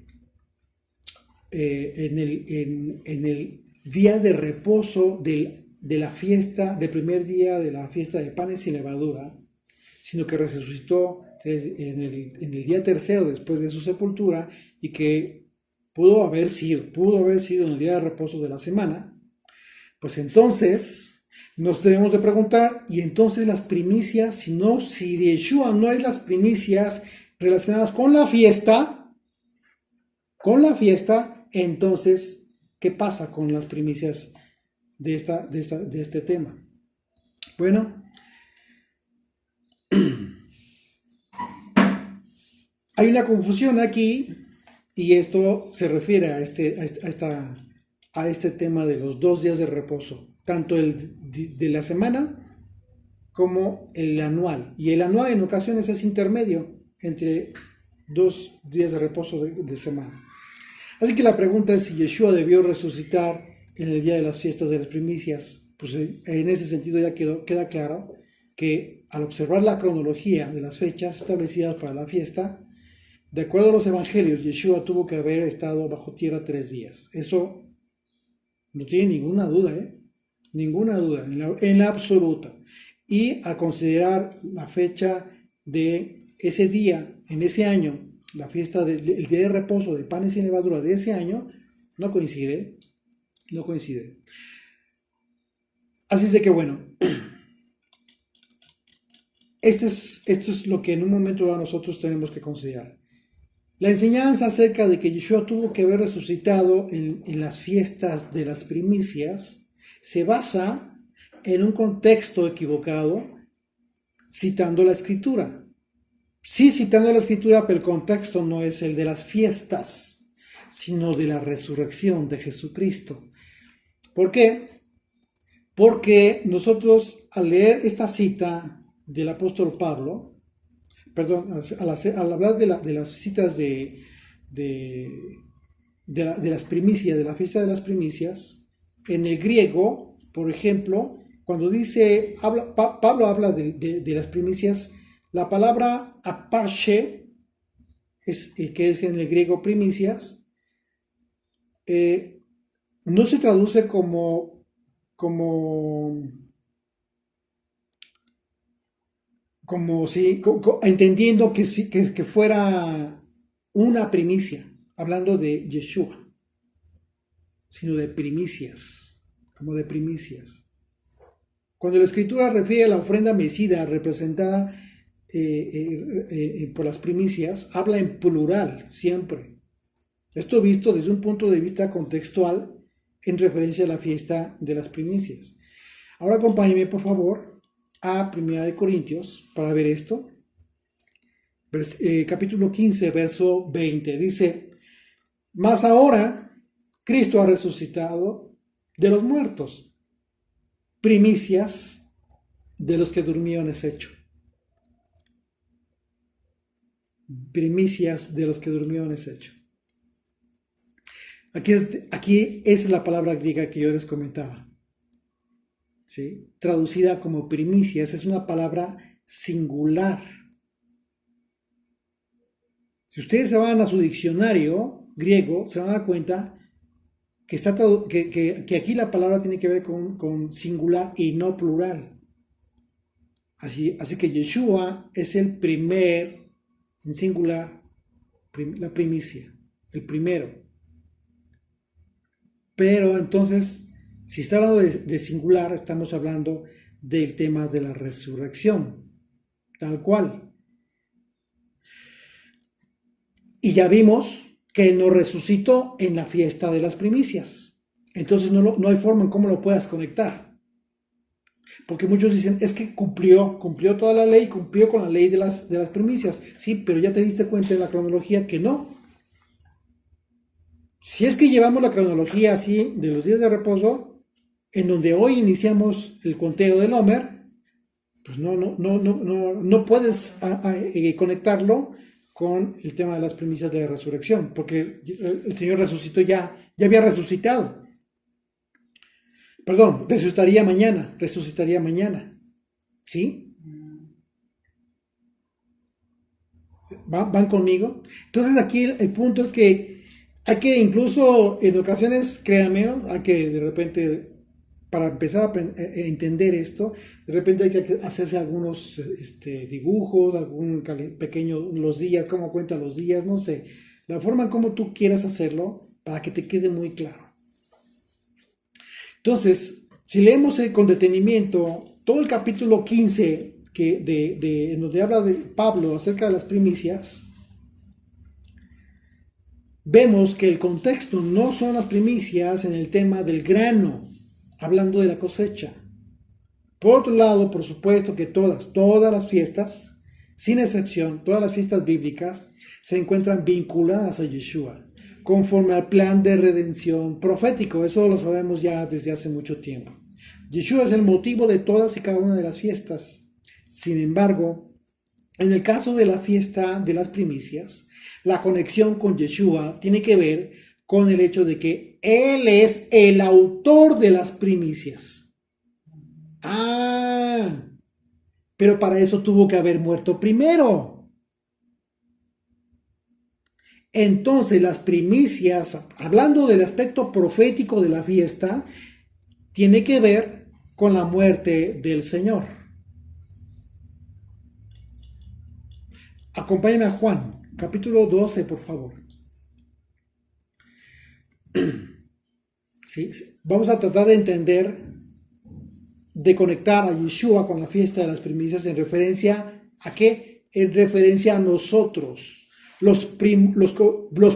el día de reposo de la fiesta, del primer día de la fiesta de panes sin levadura, sino que resucitó en el día tercero después de su sepultura, y que pudo haber sido en el día de reposo de la semana, pues entonces nos debemos de preguntar, y entonces las primicias, si Yeshua no es las primicias relacionadas con la fiesta, entonces, ¿qué pasa con las primicias de este tema? Bueno, hay una confusión aquí, y esto se refiere a este tema de los 2 días de reposo, tanto el de la semana como el anual. Y el anual en ocasiones es intermedio entre 2 días de reposo de semana. Así que la pregunta es si Yeshua debió resucitar en el día de las fiestas de las primicias. Pues en ese sentido ya queda claro que al observar la cronología de las fechas establecidas para la fiesta, de acuerdo a los evangelios, Yeshua tuvo que haber estado bajo tierra 3 días. Eso no tiene ninguna duda, ninguna duda, en la absoluta. Y al considerar la fecha de ese día, en ese año, la fiesta del día de reposo de panes sin levadura de ese año, no coincide. Así es de que bueno, esto es lo que en un momento dado nosotros tenemos que considerar. La enseñanza acerca de que Yeshua tuvo que haber resucitado en las fiestas de las primicias se basa en un contexto equivocado, citando la escritura. Sí, citando la escritura, pero el contexto no es el de las fiestas, sino de la resurrección de Jesucristo. ¿Por qué? Porque nosotros al leer esta cita del apóstol Pablo, al hablar de las citas de las primicias, de la fiesta de las primicias, en el griego, por ejemplo, cuando Pablo habla de las primicias, la palabra apache, que es en el griego primicias, no se traduce como si, entendiendo que fuera una primicia, hablando de Yeshua, sino de primicias, como de primicias. Cuando la escritura refiere a la ofrenda mecida representada por las primicias, habla en plural siempre. Esto visto desde un punto de vista contextual en referencia a la fiesta de las primicias. Ahora acompáñenme por favor a 1 Corintios para ver esto. Capítulo 15, verso 20. Dice: mas ahora Cristo ha resucitado de los muertos, primicias de los que durmieron es hecho. Primicias de los que durmieron es hecho. Aquí es la palabra griega que yo les comentaba, ¿sí? Traducida como primicias, es una palabra singular. Si ustedes se van a su diccionario griego, se van a dar cuenta que aquí la palabra tiene que ver con singular y no plural. Así que Yeshua es el primer, en singular, la primicia, el primero. Pero entonces, si está hablando de singular, estamos hablando del tema de la resurrección, tal cual. Y ya vimos que Él no resucitó en la fiesta de las primicias. Entonces no hay forma en cómo lo puedas conectar. Porque muchos dicen, es que cumplió toda la ley, cumplió con la ley de las primicias. Sí, pero ya te diste cuenta en la cronología que no. Si es que llevamos la cronología así de los días de reposo, en donde hoy iniciamos el conteo del Homer, pues no puedes conectarlo con el tema de las primicias de la resurrección, porque el Señor resucitó ya había resucitado. Perdón, resucitaría mañana. ¿Sí? ¿Van conmigo? Entonces aquí el punto es que hay que incluso en ocasiones, créanme, ¿no? Hay que de repente, para empezar a entender esto, de repente hay que hacerse algunos dibujos, algún pequeño, los días, cómo cuenta los días, no sé, la forma en cómo tú quieras hacerlo para que te quede muy claro. Entonces, si leemos con detenimiento todo el capítulo 15 en donde habla de Pablo acerca de las primicias, vemos que el contexto no son las primicias en el tema del grano, hablando de la cosecha. Por otro lado, por supuesto que todas las fiestas, sin excepción, todas las fiestas bíblicas se encuentran vinculadas a Yeshua, conforme al plan de redención profético. Eso lo sabemos ya desde hace mucho tiempo. Yeshua es el motivo de todas y cada una de las fiestas. Sin embargo, en el caso de la fiesta de las primicias, la conexión con Yeshua tiene que ver con el hecho de que Él es el autor de las primicias. Pero para eso tuvo que haber muerto primero. Entonces las primicias, hablando del aspecto profético de la fiesta, tiene que ver con la muerte del Señor. Acompáñame a Juan, capítulo 12, por favor. ¿Sí? Vamos a tratar de entender, de conectar a Yeshua con la fiesta de las primicias en referencia a qué? En referencia a nosotros, los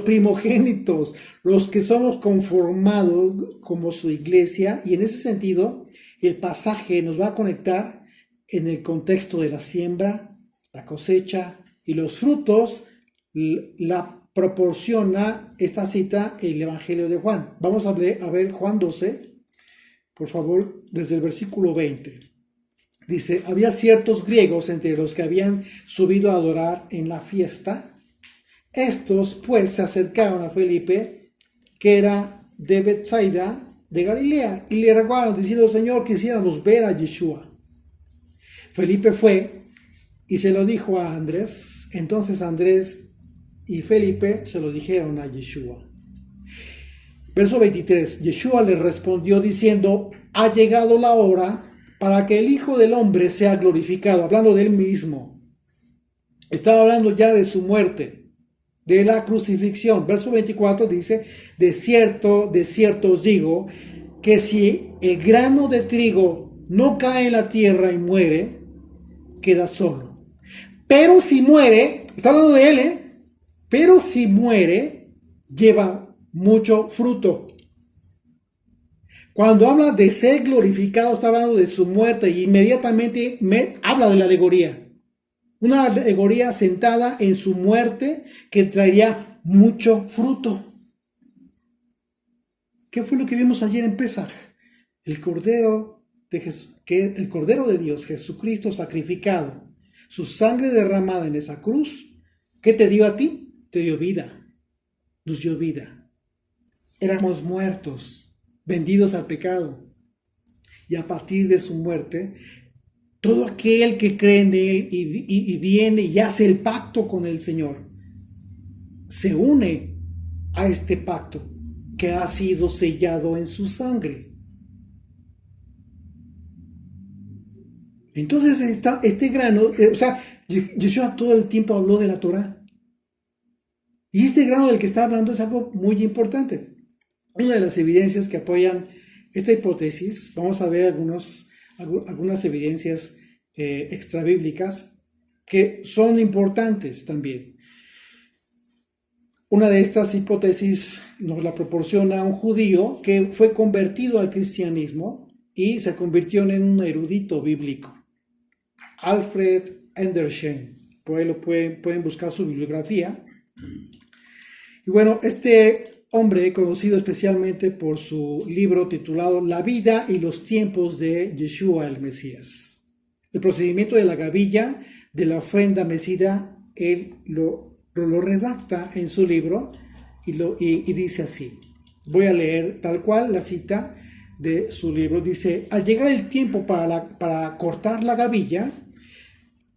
primogénitos, los que somos conformados como su iglesia, y en ese sentido el pasaje nos va a conectar en el contexto de la siembra, la cosecha y los frutos. La proporciona esta cita el Evangelio de Juan. Vamos a ver Juan 12, por favor, desde el versículo 20. Dice, había ciertos griegos entre los que habían subido a adorar en la fiesta. Estos pues se acercaron a Felipe, que era de Betsaida, de Galilea, y le rogaron diciendo, Señor, quisiéramos ver a Yeshua. Felipe fue y se lo dijo a Andrés. Entonces Andrés y Felipe se lo dijeron a Yeshua. Verso 23. Yeshua le respondió diciendo, ha llegado la hora para que el Hijo del Hombre sea glorificado. Hablando de él mismo. Estaba hablando ya de su muerte, de la crucifixión. Verso 24 dice, de cierto os digo, que si el grano de trigo no cae en la tierra y muere, queda solo. Pero si muere, está hablando de él, pero si muere, lleva mucho fruto. Cuando habla de ser glorificado, está hablando de su muerte y inmediatamente habla de la alegoría. Una alegoría sentada en su muerte que traería mucho fruto. ¿Qué fue lo que vimos ayer en Pesaj? El Cordero de Dios, Jesucristo sacrificado, su sangre derramada en esa cruz. ¿Qué te dio a ti? Te dio vida, nos dio vida. Éramos muertos, vendidos al pecado. Y a partir de su muerte, todo aquel que cree en Él y viene y hace el pacto con el Señor, se une a este pacto que ha sido sellado en su sangre. Entonces este grano, Yeshua todo el tiempo habló de la Torah. Y este grano del que está hablando es algo muy importante. Una de las evidencias que apoyan esta hipótesis, vamos a ver algunas evidencias extrabíblicas que son importantes también. Una de estas hipótesis nos la proporciona un judío que fue convertido al cristianismo y se convirtió en un erudito bíblico. Alfred Endersheim, por ahí pueden buscar su bibliografía. Y bueno, este hombre conocido especialmente por su libro titulado La vida y los tiempos de Yeshua el Mesías. El procedimiento de la gavilla de la ofrenda mecida, él lo redacta en su libro y dice así. Voy a leer tal cual la cita de su libro. Dice: al llegar el tiempo para cortar la gavilla,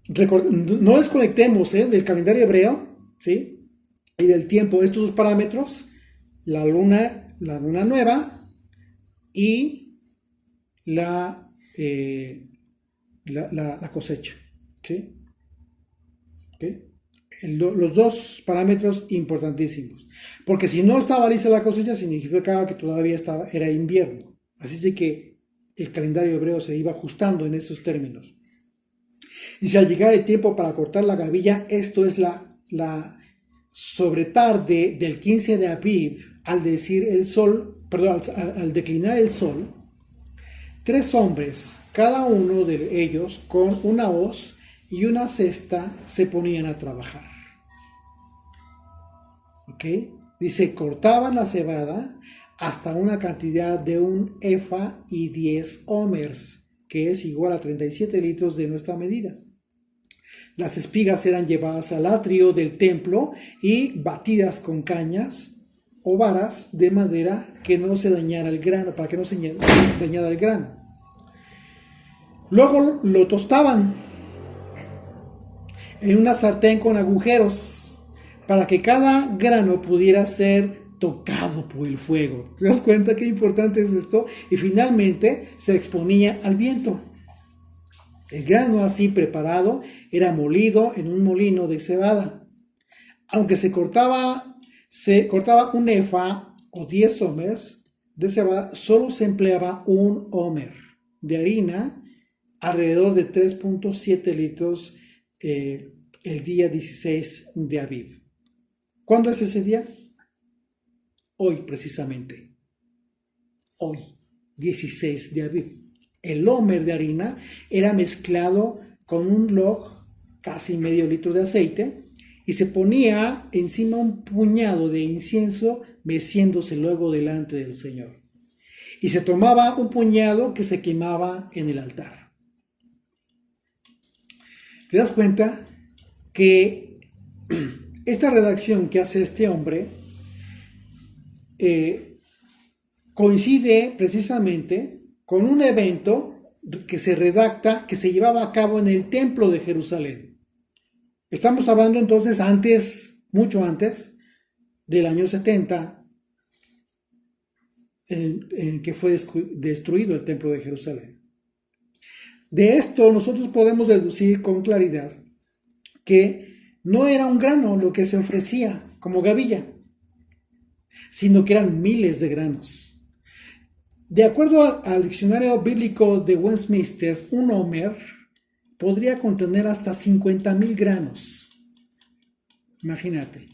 no desconectemos del calendario hebreo, ¿sí? Y del tiempo, estos dos parámetros, la luna nueva y la cosecha, ¿sí? ¿Okay? Los dos parámetros importantísimos, porque si no estaba lista la cosecha significaba que todavía era invierno, así que el calendario hebreo se iba ajustando en esos términos. Y si al llegar el tiempo para cortar la gavilla, esto es la sobretarde del 15 de Aviv, al declinar el sol, 3 hombres, cada uno de ellos con una hoz y una cesta, se ponían a trabajar. ¿Ok? Dice, cortaban la cebada hasta una cantidad de 1 efa y 10 homers, que es igual a 37 litros de nuestra medida. Las espigas eran llevadas al atrio del templo y batidas con cañas o varas de madera que no se dañara el grano, para que no se dañara el grano. Luego lo tostaban en una sartén con agujeros para que cada grano pudiera ser tocado por el fuego. ¿Te das cuenta qué importante es esto? Y finalmente se exponía al viento. El grano así preparado era molido en un molino de cebada. Aunque se cortaba 1 efa o 10 homers de cebada, solo se empleaba 1 homer de harina, alrededor de 3.7 litros el día 16 de Aviv. ¿Cuándo es ese día? Hoy, precisamente. Hoy, 16 de Aviv. El homer de harina era mezclado con un log, casi medio litro de aceite, y se ponía encima un puñado de incienso, meciéndose luego delante del Señor. Y se tomaba un puñado que se quemaba en el altar. ¿Te das cuenta que esta redacción que hace este hombre coincide precisamente con un evento que se redacta, que se llevaba a cabo en el templo de Jerusalén? Estamos hablando entonces mucho antes del año 70, en que fue destruido el templo de Jerusalén. De esto nosotros podemos deducir con claridad que no era un grano lo que se ofrecía como gavilla, sino que eran miles de granos. De acuerdo al diccionario bíblico de Westminster, un homer podría contener hasta 50,000 granos. Imagínate,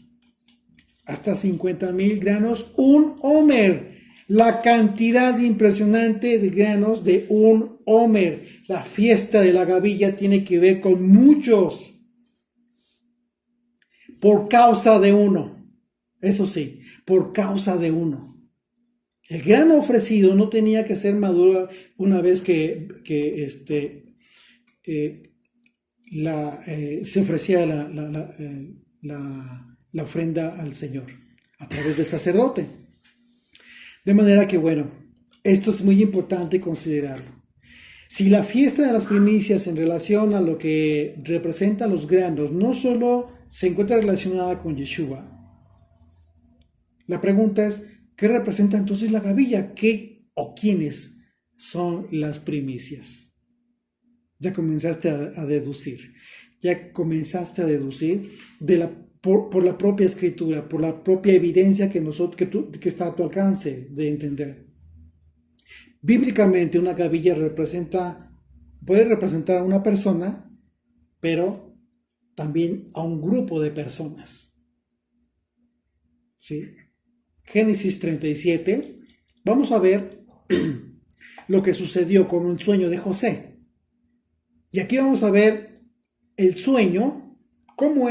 hasta 50,000 granos, un homer. La cantidad impresionante de granos de un homer. La fiesta de la gavilla tiene que ver con muchos, por causa de uno. Eso sí, por causa de uno. El grano ofrecido no tenía que ser maduro una vez que se ofrecía la ofrenda al Señor a través del sacerdote. De manera que, bueno, esto es muy importante considerarlo. Si la fiesta de las primicias en relación a lo que representan los granos no solo se encuentra relacionada con Yeshua, la pregunta es, ¿qué representa entonces la gavilla? ¿Qué o quiénes son las primicias? Ya comenzaste a deducir. Ya comenzaste a deducir por la propia escritura, por la propia evidencia que está a tu alcance de entender. Bíblicamente una gavilla puede representar a una persona, pero también a un grupo de personas. ¿Sí? Génesis 37, vamos a ver lo que sucedió con un sueño de José. Y aquí vamos a ver el sueño, cómo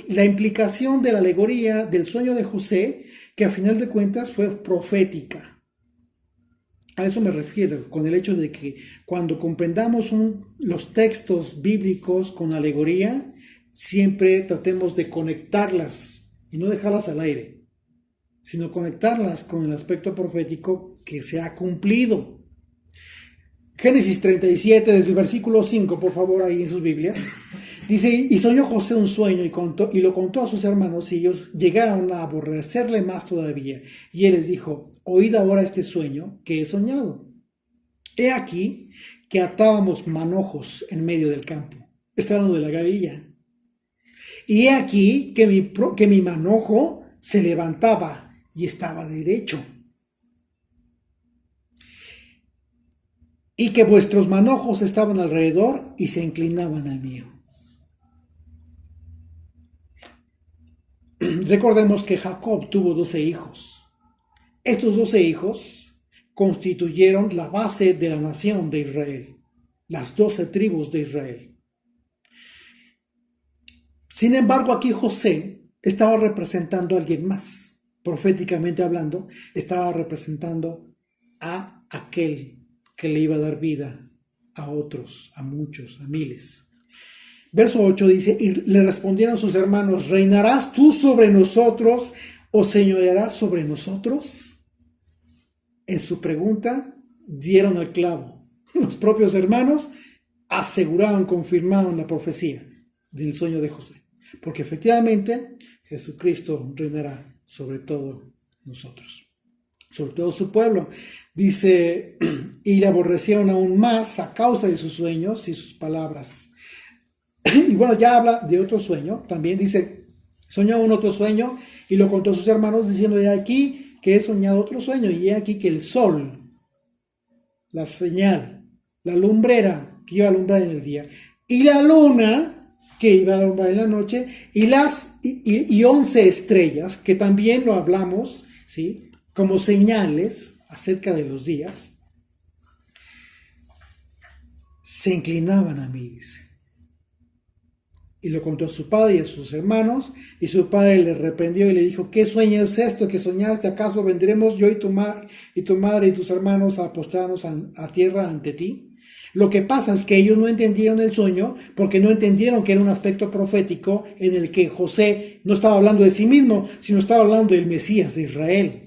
la implicación de la alegoría del sueño de José que a final de cuentas fue profética. A eso me refiero, con el hecho de que cuando comprendamos los textos bíblicos con alegoría, siempre tratemos de conectarlas y no dejarlas al aire, sino conectarlas con el aspecto profético que se ha cumplido. Génesis 37, desde el versículo 5, por favor, ahí en sus Biblias. Dice, y soñó José un sueño y lo contó a sus hermanos, y ellos llegaron a aborrecerle más todavía. Y él les dijo, oíd ahora este sueño que he soñado. He aquí que atábamos manojos en medio del campo. Está hablando de la gavilla. Y he aquí que mi manojo se levantaba y estaba derecho. Y que vuestros manojos estaban alrededor y se inclinaban al mío. Recordemos que Jacob tuvo 12 hijos. Estos 12 hijos constituyeron la base de la nación de Israel, las 12 tribus de Israel. Sin embargo, aquí José estaba representando a alguien más. Proféticamente hablando, estaba representando a aquel que le iba a dar vida a otros, a muchos, a miles. Verso 8 dice, y le respondieron sus hermanos, ¿reinarás tú sobre nosotros o señorearás sobre nosotros? En su pregunta dieron al clavo. Los propios hermanos aseguraron, confirmaron la profecía del sueño de José. Porque efectivamente Jesucristo reinará sobre todo nosotros, sobre todo su pueblo. Dice, y le aborrecieron aún más a causa de sus sueños y sus palabras. Y bueno, ya habla de otro sueño. También dice, soñó un otro sueño y lo contó a sus hermanos diciendo, de aquí que he soñado otro sueño. Y he aquí que el sol, la señal, la lumbrera que iba a alumbrar en el día, y la luna que iba a alumbrar en la noche, y 11 estrellas, que también lo hablamos, ¿sí?, como señales acerca de los días, se inclinaban a mí, dice. Y lo contó a su padre y a sus hermanos, y su padre le reprendió y le dijo, ¿qué sueño es esto que soñaste? ¿Acaso vendremos yo y tu madre y tus hermanos a postrarnos a tierra ante ti? Lo que pasa es que ellos no entendieron el sueño porque no entendieron que era un aspecto profético en el que José no estaba hablando de sí mismo, sino estaba hablando del Mesías de Israel.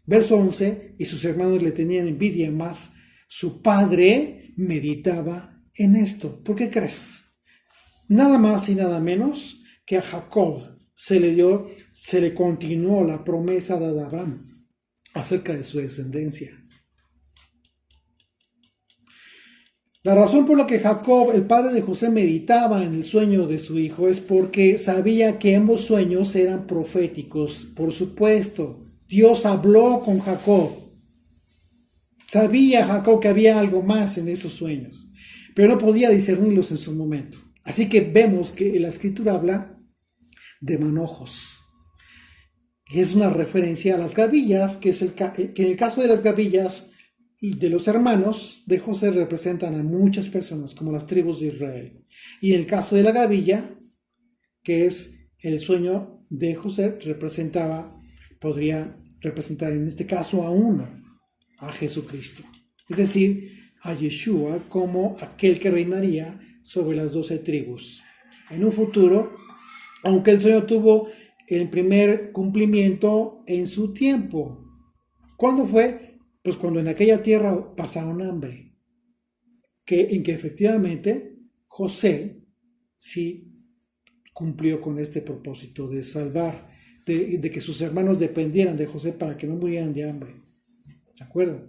Verso 11, y sus hermanos le tenían envidia, más su padre meditaba en esto. ¿Por qué crees? Nada más y nada menos que a Jacob se le continuó la promesa de Abraham acerca de su descendencia. La razón por la que Jacob, el padre de José, meditaba en el sueño de su hijo es porque sabía que ambos sueños eran proféticos. Por supuesto, Dios habló con Jacob. Sabía Jacob que había algo más en esos sueños, pero no podía discernirlos en su momento. Así que vemos que la escritura habla de manojos, que es una referencia a las gavillas, que en el caso de las gavillas de los hermanos de José representan a muchas personas, como las tribus de Israel. Y en el caso de la gavilla, que es el sueño de José, podría representar en este caso a uno, a Jesucristo. Es decir, a Yeshua como aquel que reinaría sobre las 12 tribus. En un futuro, aunque el sueño tuvo el primer cumplimiento en su tiempo. ¿Cuándo fue? Pues cuando en aquella tierra pasaron hambre. En que efectivamente José sí cumplió con este propósito de salvar, de que sus hermanos dependieran de José para que no murieran de hambre. ¿Se acuerdan?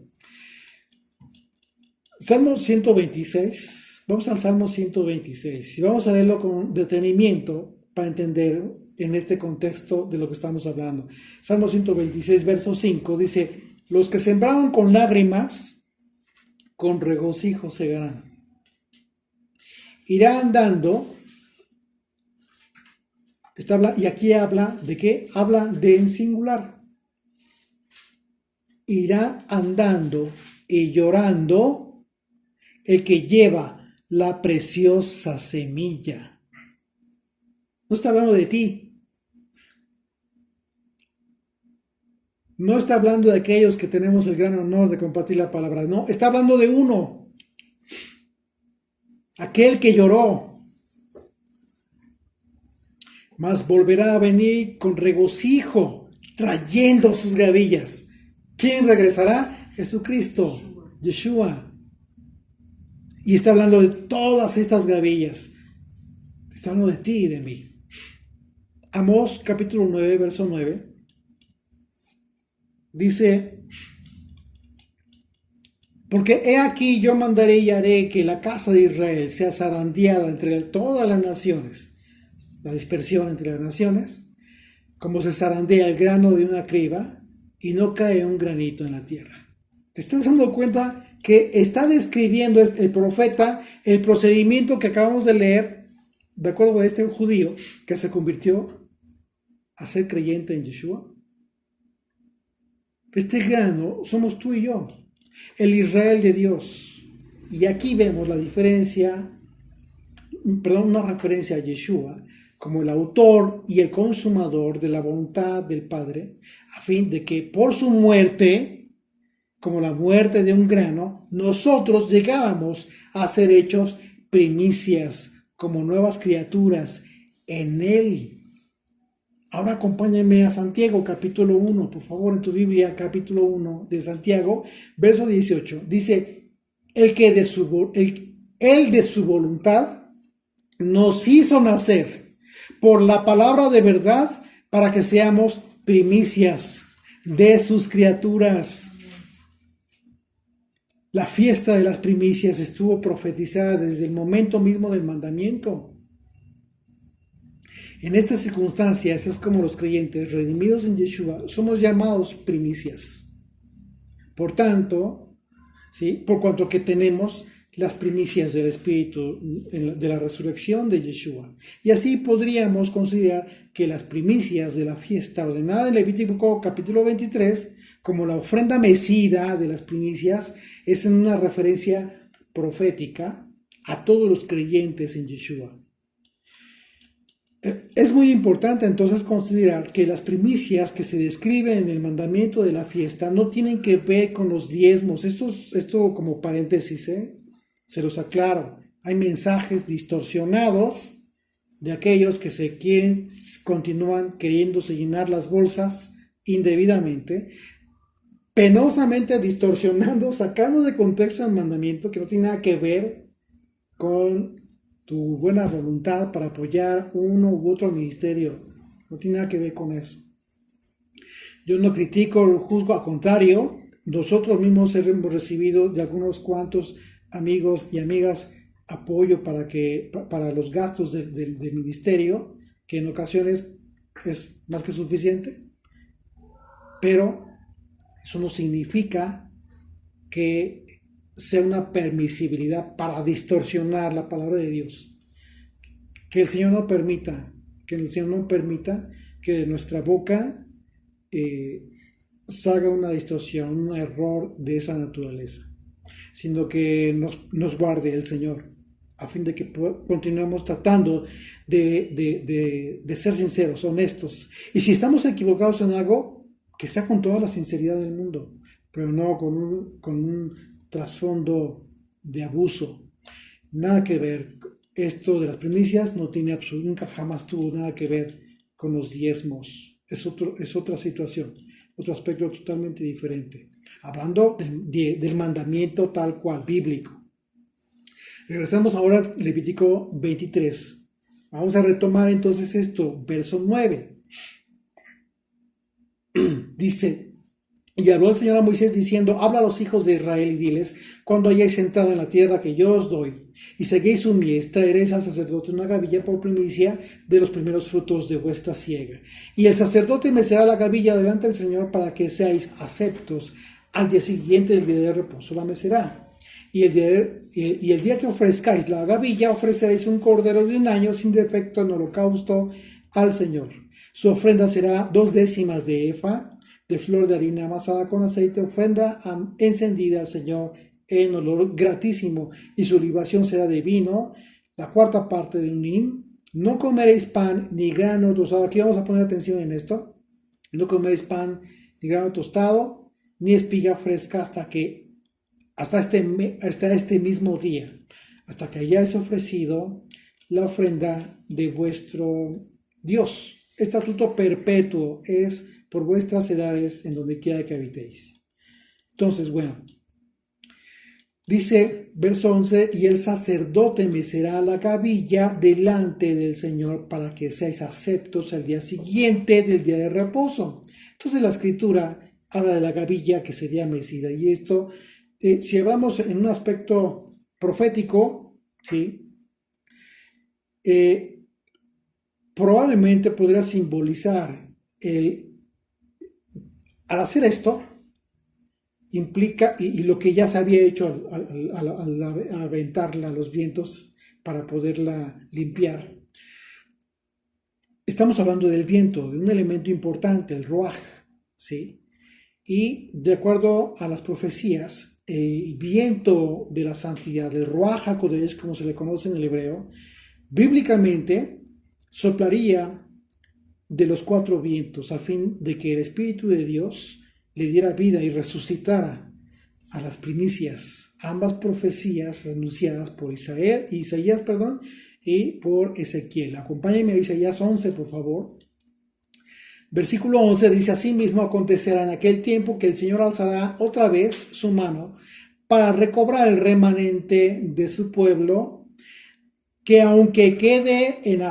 Salmo 126, vamos al Salmo 126 y vamos a leerlo con detenimiento para entender en este contexto de lo que estamos hablando. Salmo 126, verso 5 dice, los que sembraron con lágrimas, con regocijo segarán. Irá andando, y aquí habla de qué? Habla de en singular. Irá andando y llorando el que lleva la preciosa semilla. No está hablando de ti. No está hablando de aquellos que tenemos el gran honor de compartir la palabra. No, está hablando de uno. Aquel que lloró. Mas volverá a venir con regocijo, trayendo sus gavillas. ¿Quién regresará? Jesucristo, Yeshua. Y está hablando de todas estas gavillas. Está hablando de ti y de mí. Amós capítulo 9, verso 9. Dice, porque he aquí yo mandaré y haré que la casa de Israel sea zarandeada entre todas las naciones. La dispersión entre las naciones, como se zarandea el grano de una criba y no cae un granito en la tierra. ¿Te estás dando cuenta que está describiendo el profeta el procedimiento que acabamos de leer, de acuerdo a este judío que se convirtió a ser creyente en Yeshua? Este grano somos tú y yo, el Israel de Dios. Y aquí vemos la diferencia, una referencia a Yeshua como el autor y el consumador de la voluntad del Padre, a fin de que por su muerte, como la muerte de un grano, nosotros llegábamos a ser hechos primicias, como nuevas criaturas en Él. Ahora acompáñenme a Santiago capítulo 1, por favor, en tu Biblia, capítulo 1 de Santiago, verso 18. Dice, Él de su voluntad nos hizo nacer por la palabra de verdad para que seamos primicias de sus criaturas. La fiesta de las primicias estuvo profetizada desde el momento mismo del mandamiento. En estas circunstancias es como los creyentes redimidos en Yeshua somos llamados primicias. Por tanto, ¿sí? Por cuanto que tenemos las primicias del Espíritu de la resurrección de Yeshua. Y así podríamos considerar que las primicias de la fiesta ordenada en Levítico capítulo 23, como la ofrenda mecida de las primicias, es una referencia profética a todos los creyentes en Yeshua. Es muy importante entonces considerar que las primicias que se describen en el mandamiento de la fiesta no tienen que ver con los diezmos. Esto como paréntesis, se los aclaro. Hay mensajes distorsionados de aquellos que continúan queriéndose llenar las bolsas indebidamente, penosamente distorsionando, sacando de contexto el mandamiento que no tiene nada que ver con tu buena voluntad para apoyar uno u otro ministerio. No tiene nada que ver con eso. Yo no critico, juzgo, al contrario. Nosotros mismos hemos recibido de algunos cuantos amigos y amigas apoyo para los gastos del ministerio, que en ocasiones es más que suficiente, pero eso no significa que sea una permisibilidad para distorsionar la palabra de Dios. Que el Señor no permita que de nuestra boca salga una distorsión, un error de esa naturaleza, sino que nos guarde el Señor, a fin de que continuemos tratando de ser sinceros, honestos. Y si estamos equivocados en algo, que sea con toda la sinceridad del mundo, pero no con un trasfondo de abuso. Nada que ver. Esto de las primicias no tiene nunca jamás tuvo nada que ver con los diezmos. Es otra situación, otro aspecto totalmente diferente. Hablando del mandamiento tal cual, bíblico. Regresamos ahora a Levítico 23. Vamos a retomar entonces esto, verso 9. Dice, y habló el Señor a Moisés diciendo, habla a los hijos de Israel y diles, cuando hayáis entrado en la tierra que yo os doy, y seguéis su mies, traeréis al sacerdote una gavilla por primicia de los primeros frutos de vuestra siega. Y el sacerdote mecerá la gavilla delante del Señor para que seáis aceptos. Al día siguiente del día de reposo la mecerá. Y el día que ofrezcáis la gavilla, ofreceréis un cordero de un año sin defecto en holocausto al Señor. Su ofrenda será 2/10 de efa de flor de harina amasada con aceite, ofrenda encendida al Señor en olor gratísimo, y su libación será de vino, la 1/4 parte de un hin. No comeréis pan ni grano tostado. Aquí vamos a poner atención en esto. No comeréis pan ni grano tostado, ni espiga fresca hasta este mismo día, hasta que hayáis ofrecido la ofrenda de vuestro Dios. Estatuto perpetuo es por vuestras edades en donde quiera que habitéis. Entonces, bueno, dice verso 11, y el sacerdote mecerá la gavilla delante del Señor para que seáis aceptos al día siguiente del día de reposo. Entonces la escritura habla de la gavilla que sería mecida, y esto, si hablamos en un aspecto profético, ¿sí? Probablemente podría simbolizar al hacer esto, implica, y lo que ya se había hecho al aventarla a los vientos para poderla limpiar. Estamos hablando del viento, de un elemento importante, el ruaj, ¿sí? Y de acuerdo a las profecías, el viento de la santidad, el ruaj hakodesh, como se le conoce en el hebreo, bíblicamente soplaría de los 4 vientos a fin de que el Espíritu de Dios le diera vida y resucitara a las primicias, ambas profecías anunciadas por Isaías, y por Ezequiel. Acompáñenme a Isaías 11, por favor. Versículo 11 dice: asimismo acontecerá en aquel tiempo que el Señor alzará otra vez su mano para recobrar el remanente de su pueblo, que aunque quede en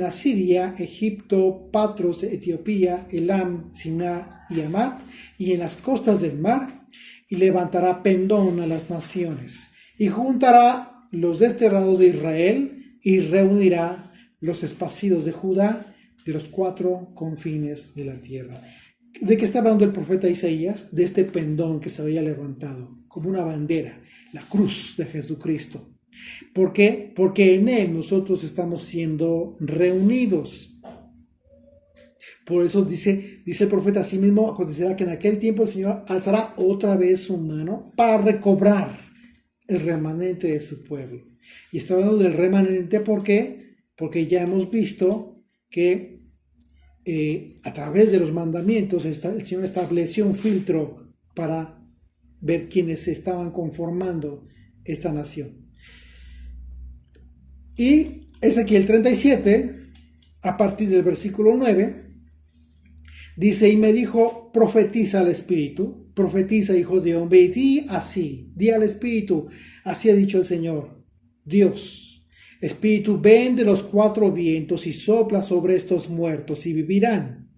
Asiria, Egipto, Patros, Etiopía, Elam, Sinar y Amat, y en las costas del mar, y levantará pendón a las naciones, y juntará los desterrados de Israel, y reunirá los esparcidos de Judá de los 4 confines de la tierra. ¿De qué está hablando el profeta Isaías? De este pendón que se había levantado como una bandera, la cruz de Jesucristo. ¿Por qué? Porque en Él nosotros estamos siendo reunidos. Por eso dice el profeta: asimismo acontecerá que en aquel tiempo el Señor alzará otra vez su mano para recobrar el remanente de su pueblo. Y está hablando del remanente, ¿por qué? Porque ya hemos visto que a través de los mandamientos el Señor estableció un filtro para ver quiénes estaban conformando esta nación. Y Ezequiel 37, a partir del versículo 9, dice: y me dijo, profetiza al Espíritu, profetiza, hijo de hombre, y di al Espíritu, así ha dicho el Señor, Dios, Espíritu, ven de los 4 vientos y sopla sobre estos muertos y vivirán.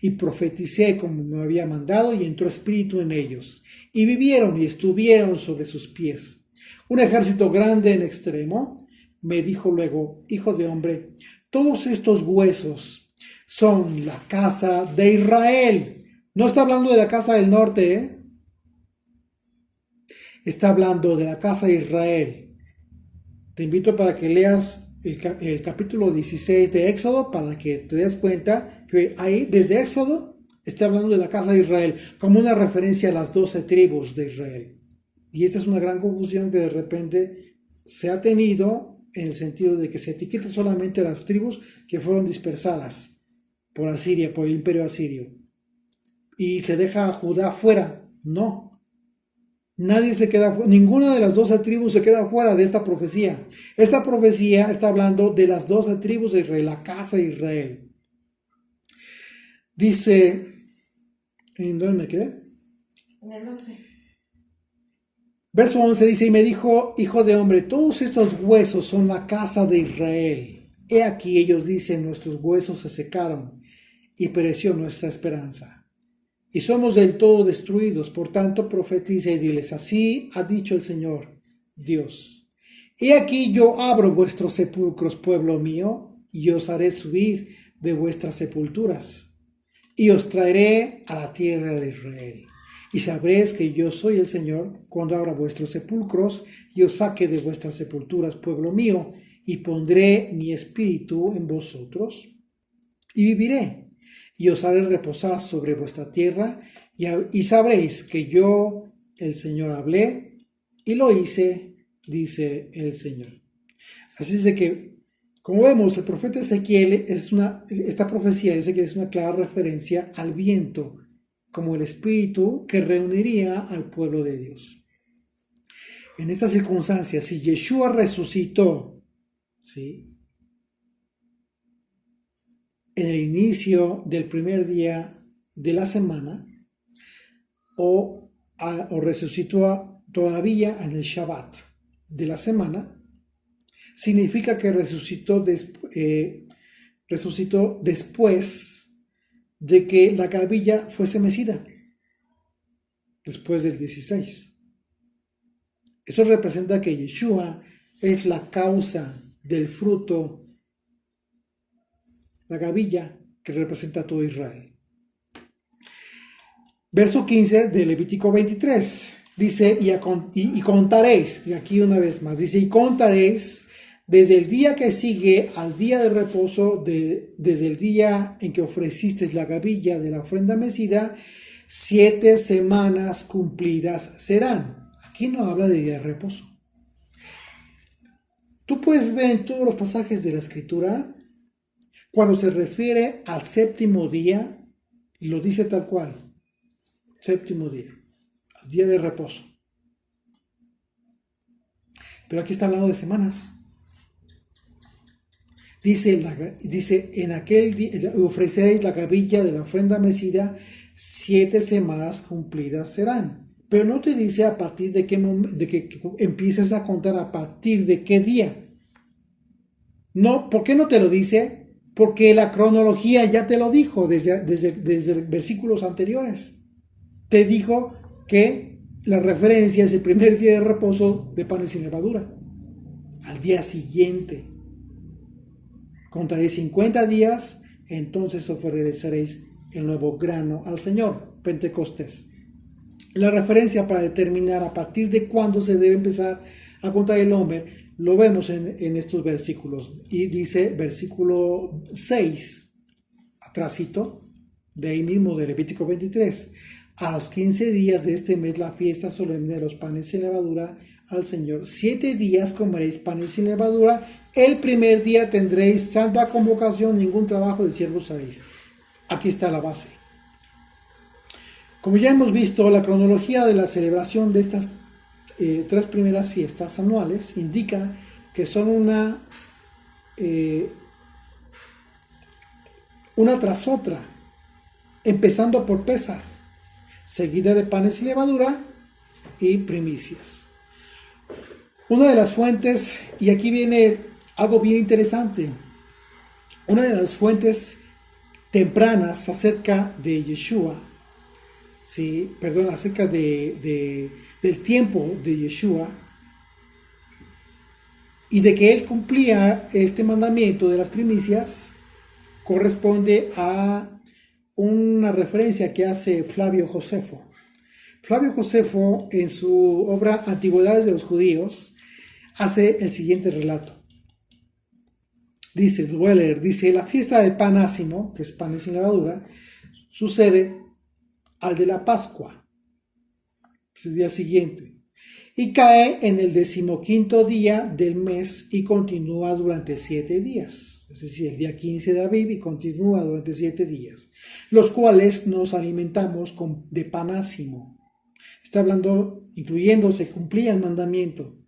Y profeticé como me había mandado, y entró espíritu en ellos, y vivieron y estuvieron sobre sus pies. Un ejército grande en extremo. Me dijo luego: hijo de hombre, todos estos huesos son la casa de Israel. No está hablando de la casa del norte, ¿eh? Está hablando de la casa de Israel. Te invito para que leas el capítulo 16 de Éxodo, para que te des cuenta que ahí, desde Éxodo, está hablando de la casa de Israel como una referencia a las 12 tribus de Israel. Y esta es una gran confusión que de repente se ha tenido, en el sentido de que se etiqueta solamente a las tribus que fueron dispersadas por Asiria, por el imperio asirio, y se deja a Judá fuera. No, nadie se queda fuera, ninguna de las 12 tribus se queda fuera de esta profecía. Esta profecía está hablando de las 12 tribus de Israel, la casa de Israel. Dice, ¿en dónde me quedé? En el 11. Verso 11 dice: y me dijo, hijo de hombre, todos estos huesos son la casa de Israel. He aquí, ellos dicen, nuestros huesos se secaron y pereció nuestra esperanza, y somos del todo destruidos. Por tanto, profetiza y diles: así ha dicho el Señor Dios. He aquí, yo abro vuestros sepulcros, pueblo mío, y os haré subir de vuestras sepulturas, y os traeré a la tierra de Israel. Y sabréis que yo soy el Señor cuando abra vuestros sepulcros y os saque de vuestras sepulturas, pueblo mío, y pondré mi espíritu en vosotros y viviré, y os haré reposar sobre vuestra tierra, y sabréis que yo, el Señor, hablé y lo hice, dice el Señor. Así es de que, como vemos, el profeta Ezequiel esta profecía de Ezequiel es una clara referencia al viento como el Espíritu que reuniría al pueblo de Dios. En estas circunstancias, si Yeshua resucitó, ¿sí?, en el inicio del primer día de la semana, o resucitó todavía en el Shabbat de la semana, significa que resucitó después de que la gavilla fuese mecida, después del 16. Eso representa que Yeshua es la causa del fruto, la gavilla que representa a todo Israel. Verso 15 de Levítico 23 dice, y contaréis, y aquí una vez más, dice, y contaréis desde el día que sigue al día de reposo, desde el día en que ofrecisteis la gavilla de la ofrenda mecida, 7 semanas cumplidas serán. Aquí no habla de día de reposo. Tú puedes ver en todos los pasajes de la Escritura, cuando se refiere al séptimo día, lo dice tal cual, séptimo día, al día de reposo. Pero aquí está hablando de semanas. Dice, en aquel día ofreceréis la gavilla de la ofrenda mecida, 7 semanas cumplidas serán. Pero no te dice a partir de qué momento, de que empieces a contar a partir de qué día. No, ¿por qué no te lo dice? Porque la cronología ya te lo dijo desde versículos anteriores. Te dijo que la referencia es el primer día de reposo de panes sin levadura. Al día siguiente. Contaréis 50 días, entonces ofreceréis el nuevo grano al Señor. Pentecostés. La referencia para determinar a partir de cuándo se debe empezar a contar el hombre, lo vemos en estos versículos. Y dice, versículo 6, atrásito, de ahí mismo de Levítico 23. A los 15 días de este mes, la fiesta solemne de los panes sin levadura al Señor. 7 días comeréis panes sin levadura. El primer día tendréis santa convocación, ningún trabajo de siervos haréis. Aquí está la base. Como ya hemos visto, la cronología de la celebración de estas 3 primeras fiestas anuales indica que son una tras otra, empezando por Pesaj, seguida de panes y levadura y primicias. Una de las fuentes, y aquí viene algo bien interesante, una de las fuentes tempranas acerca de Yeshua, acerca del tiempo de Yeshua y de que él cumplía este mandamiento de las primicias, corresponde a una referencia que hace Flavio Josefo. Flavio Josefo, en su obra Antigüedades de los Judíos, hace el siguiente relato. Dice, lo voy a leer, dice, la fiesta del pan ácimo, que es pan sin levadura, sucede al de la Pascua, el día siguiente, y cae en el 15º día del mes y continúa durante 7 días, es decir, el día 15 de Aviv y continúa durante 7 días, los cuales nos alimentamos de pan ácimo. Está hablando, incluyéndose, cumplía el mandamiento.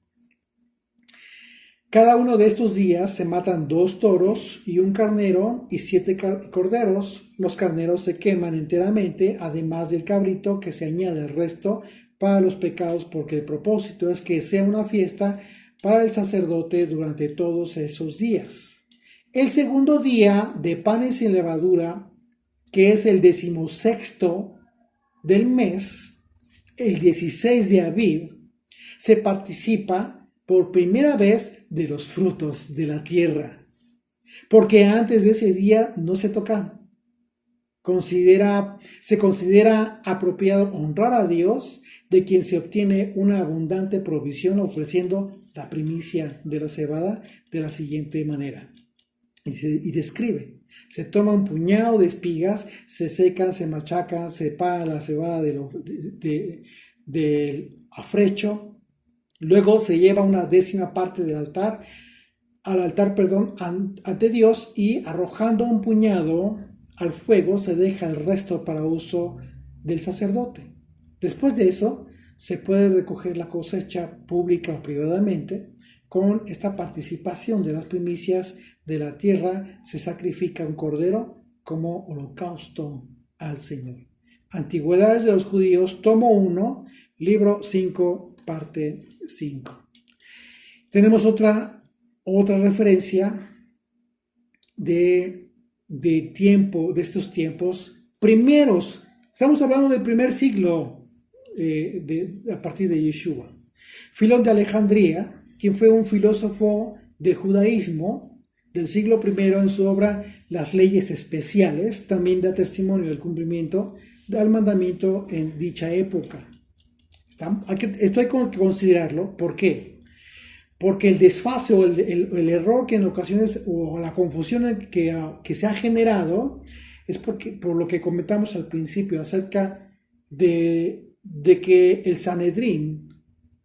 Cada uno de estos días se matan 2 toros y un carnero y 7 corderos. Los carneros se queman enteramente, además del cabrito que se añade al resto para los pecados, porque el propósito es que sea una fiesta para el sacerdote durante todos esos días. El segundo día de panes sin levadura, que es el 16º del mes, el 16 de Aviv, se participa por primera vez de los frutos de la tierra, porque antes de ese día no se tocan. Se considera apropiado honrar a Dios, de quien se obtiene una abundante provisión ofreciendo la primicia de la cebada de la siguiente manera. Y describe, se toma un puñado de espigas, se secan, se machacan, se para la cebada del afrecho. Luego se lleva una 10ª parte al altar ante Dios, y arrojando un puñado al fuego se deja el resto para uso del sacerdote. Después de eso, se puede recoger la cosecha pública o privadamente. Con esta participación de las primicias de la tierra, se sacrifica un cordero como holocausto al Señor. Antigüedades de los Judíos, tomo 1, libro 5, parte 5. Tenemos otra referencia de tiempo, de estos tiempos primeros. Estamos hablando del primer siglo a partir de Yeshua. Filón de Alejandría, quien fue un filósofo de judaísmo del siglo I, en su obra Las leyes especiales, también da testimonio del cumplimiento del mandamiento en dicha época. Esto hay que considerarlo. ¿Por qué? Porque el desfase o el error que en ocasiones, o la confusión que se ha generado, es por lo que comentamos al principio acerca de que el Sanedrín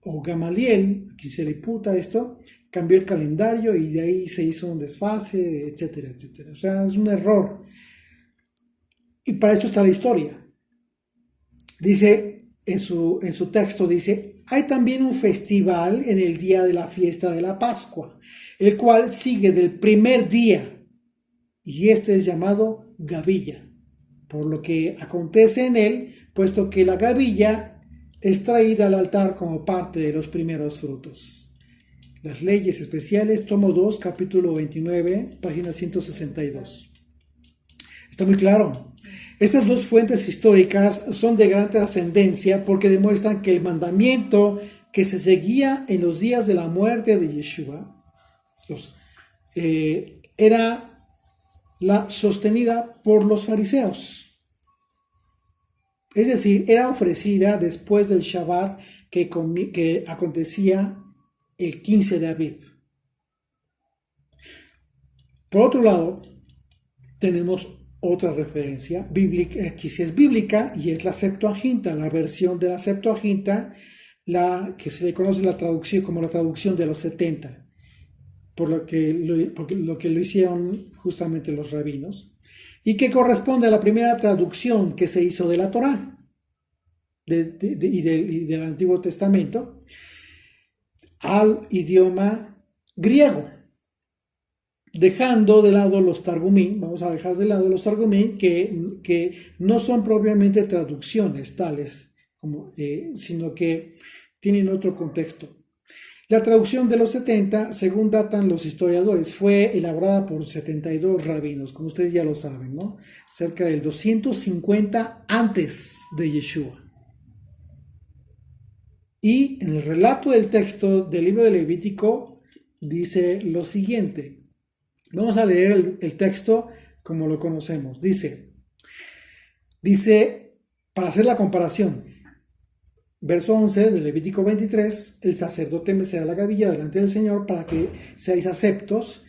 o Gamaliel, a quien se le imputa esto, cambió el calendario y de ahí se hizo un desfase, etcétera, etcétera. O sea, es un error. Y para esto está la historia. Dice en su texto, dice: hay también un festival en el día de la fiesta de la Pascua, el cual sigue del primer día, y este es llamado gavilla, por lo que acontece en él, puesto que la gavilla es traída al altar como parte de los primeros frutos. Las leyes especiales, tomo 2, capítulo 29, página 162. Está muy claro. Estas dos fuentes históricas son de gran trascendencia porque demuestran que el mandamiento que se seguía en los días de la muerte de Yeshua era la sostenida por los fariseos. Es decir, era ofrecida después del Shabbat que acontecía el 15 de Aviv. Por otro lado, tenemos otra referencia bíblica, que sí es bíblica, y es la Septuaginta, la versión de la Septuaginta, la que se le conoce como la traducción de los 70, por lo que lo hicieron justamente los rabinos, y que corresponde a la primera traducción que se hizo de la Torá y del Antiguo Testamento al idioma griego, dejando de lado los Targumín. Vamos a dejar de lado los Targumín, que no son propiamente traducciones tales, sino que tienen otro contexto. La traducción de los 70, según datan los historiadores, fue elaborada por 72 rabinos, como ustedes ya lo saben, ¿no? Cerca del 250 antes de Yeshua. Y en el relato del texto del libro de Levítico dice lo siguiente. Vamos a leer el texto como lo conocemos. Dice, para hacer la comparación, verso 11 de Levítico 23, el sacerdote mecerá la gavilla delante del Señor para que seáis aceptos.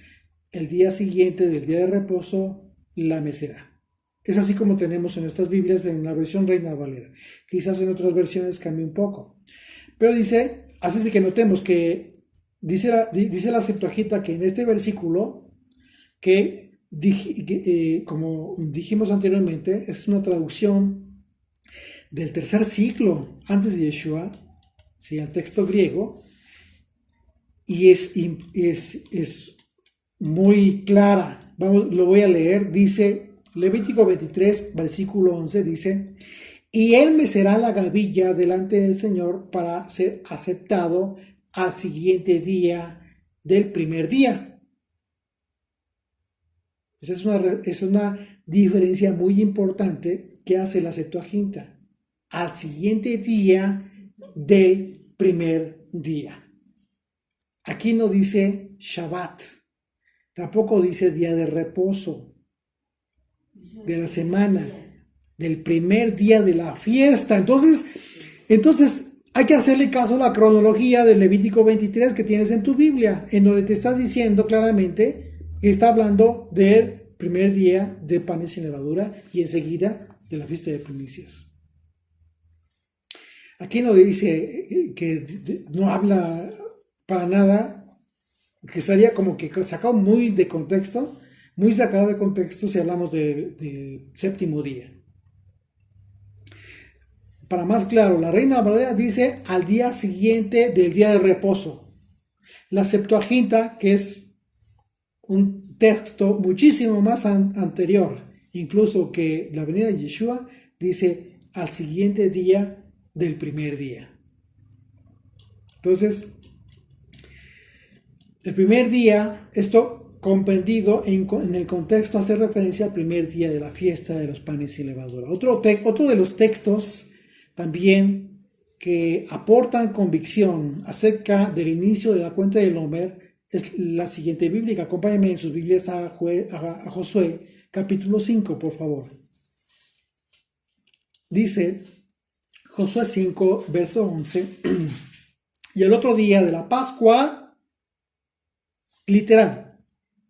El día siguiente del día de reposo la mecerá. Es así como tenemos en nuestras Biblias, en la versión Reina Valera. Quizás en otras versiones cambie un poco. Pero dice, así es de que notemos que dice la Septuaginta que en este versículo, como dijimos anteriormente, es una traducción del tercer siglo antes de Yeshua, ¿sí?, al texto griego, y es muy clara. Lo voy a leer. Dice Levítico 23, versículo 11, dice: y él mecerá la gavilla delante del Señor para ser aceptado al siguiente día del primer día. Esa es una diferencia muy importante que hace la Septuaginta. Al siguiente día del primer día. Aquí no dice Shabbat, tampoco dice día de reposo de la semana, del primer día de la fiesta. Entonces hay que hacerle caso a la cronología del Levítico 23 que tienes en tu Biblia, en donde te está diciendo claramente que está hablando del primer día de panes sin levadura y enseguida de la fiesta de primicias. Aquí no dice que no habla para nada, que estaría como que sacado muy de contexto, muy sacado de contexto si hablamos de séptimo día. Para más claro, la Reina Valera dice al día siguiente del día de reposo. La Septuaginta, que es un texto muchísimo más anterior, incluso que la venida de Yeshua, dice al siguiente día del primer día. Entonces, el primer día, esto comprendido en el contexto, hace referencia al primer día de la fiesta de los panes sin levadura. Otro de los textos también que aportan convicción acerca del inicio de la cuenta del Homer es la siguiente bíblica. Acompáñenme en sus Biblias a Josué, capítulo 5, por favor. Dice Josué 5, verso 11, y el otro día de la Pascua, literal,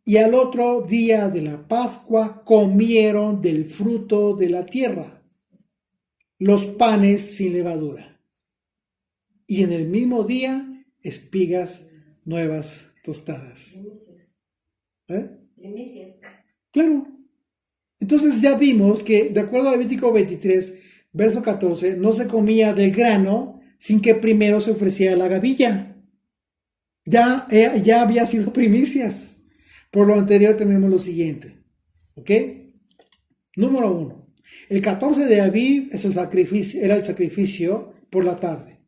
y al otro día de la Pascua comieron del fruto de la tierra, los panes sin levadura, y en el mismo día espigas nuevas tostadas. Primicias. Claro. Entonces ya vimos que de acuerdo a Levítico 23, verso 14, no se comía del grano sin que primero se ofreciera la gavilla. Ya había sido primicias. Por lo anterior tenemos lo siguiente. ¿Ok? Número 1. El 14 de Aviv era el sacrificio por la tarde.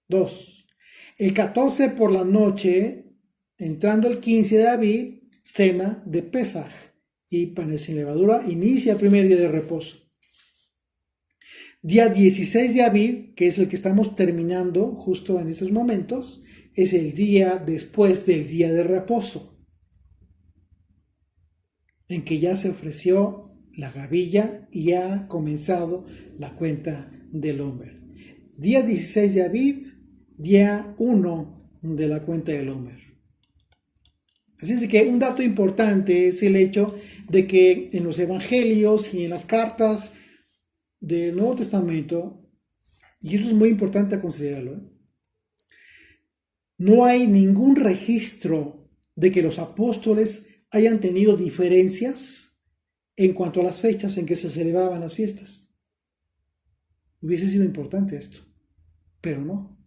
2. El 14 por la noche, entrando el 15 de Aviv, cena de Pesaj y panes sin levadura, inicia el primer día de reposo. Día 16 de Aviv, que es el que estamos terminando justo en estos momentos, es el día después del día de reposo, en que ya se ofreció la gavilla y ha comenzado la cuenta del Homer. Día 16 de Aviv, día 1 de la cuenta del Homer. Así es que un dato importante es el hecho de que en los evangelios y en las cartas del Nuevo Testamento, y eso es muy importante a considerarlo, no hay ningún registro de que los apóstoles hayan tenido diferencias en cuanto a las fechas en que se celebraban las fiestas. Hubiese sido importante esto, pero no.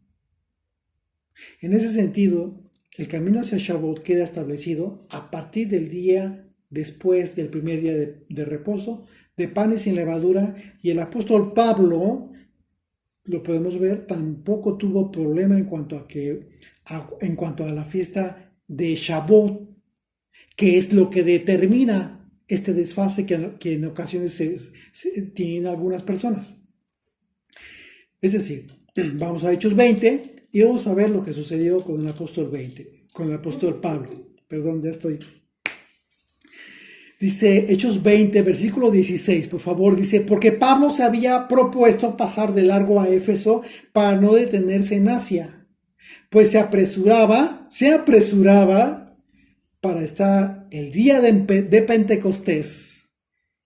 En ese sentido, el camino hacia Shavuot queda establecido a partir del día después del primer día de reposo, de panes sin levadura, y el apóstol Pablo, lo podemos ver, tampoco tuvo problema en cuanto a la fiesta de Shavuot, que es lo que determina este desfase que en ocasiones tienen algunas personas. Es decir, vamos a Hechos 20 y vamos a ver lo que sucedió con el apóstol Pablo. Perdón, ya estoy. Dice Hechos 20, versículo 16, por favor, dice, porque Pablo se había propuesto pasar de largo a Éfeso para no detenerse en Asia, pues se apresuraba para estar el día de Pentecostés,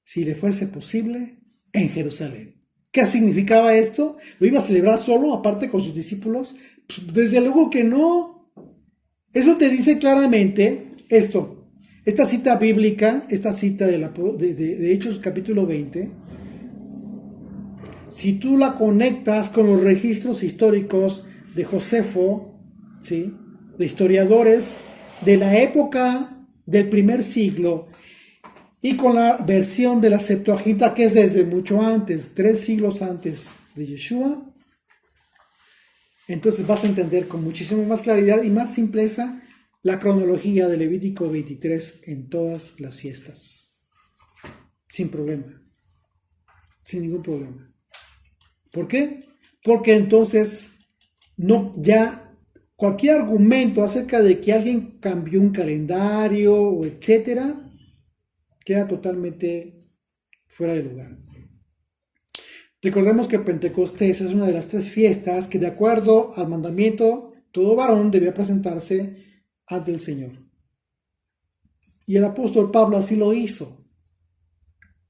si le fuese posible, en Jerusalén. ¿Qué significaba esto? ¿Lo iba a celebrar solo, aparte con sus discípulos? Pues, desde luego que no. Eso te dice claramente esto. Esta cita bíblica, esta cita de Hechos capítulo 20, si tú la conectas con los registros históricos de Josefo, ¿sí?, de historiadores de la época del primer siglo, y con la versión de la Septuaginta, que es desde mucho antes, 3 siglos antes de Yeshua, entonces vas a entender con muchísima más claridad y más simpleza la cronología de Levítico 23 en todas las fiestas. Sin problema. Sin ningún problema. ¿Por qué? Porque entonces ya cualquier argumento acerca de que alguien cambió un calendario o etcétera queda totalmente fuera de lugar. Recordemos que Pentecostés es una de las 3 fiestas que, de acuerdo al mandamiento, todo varón debía presentarse ante el Señor. Y el apóstol Pablo así lo hizo.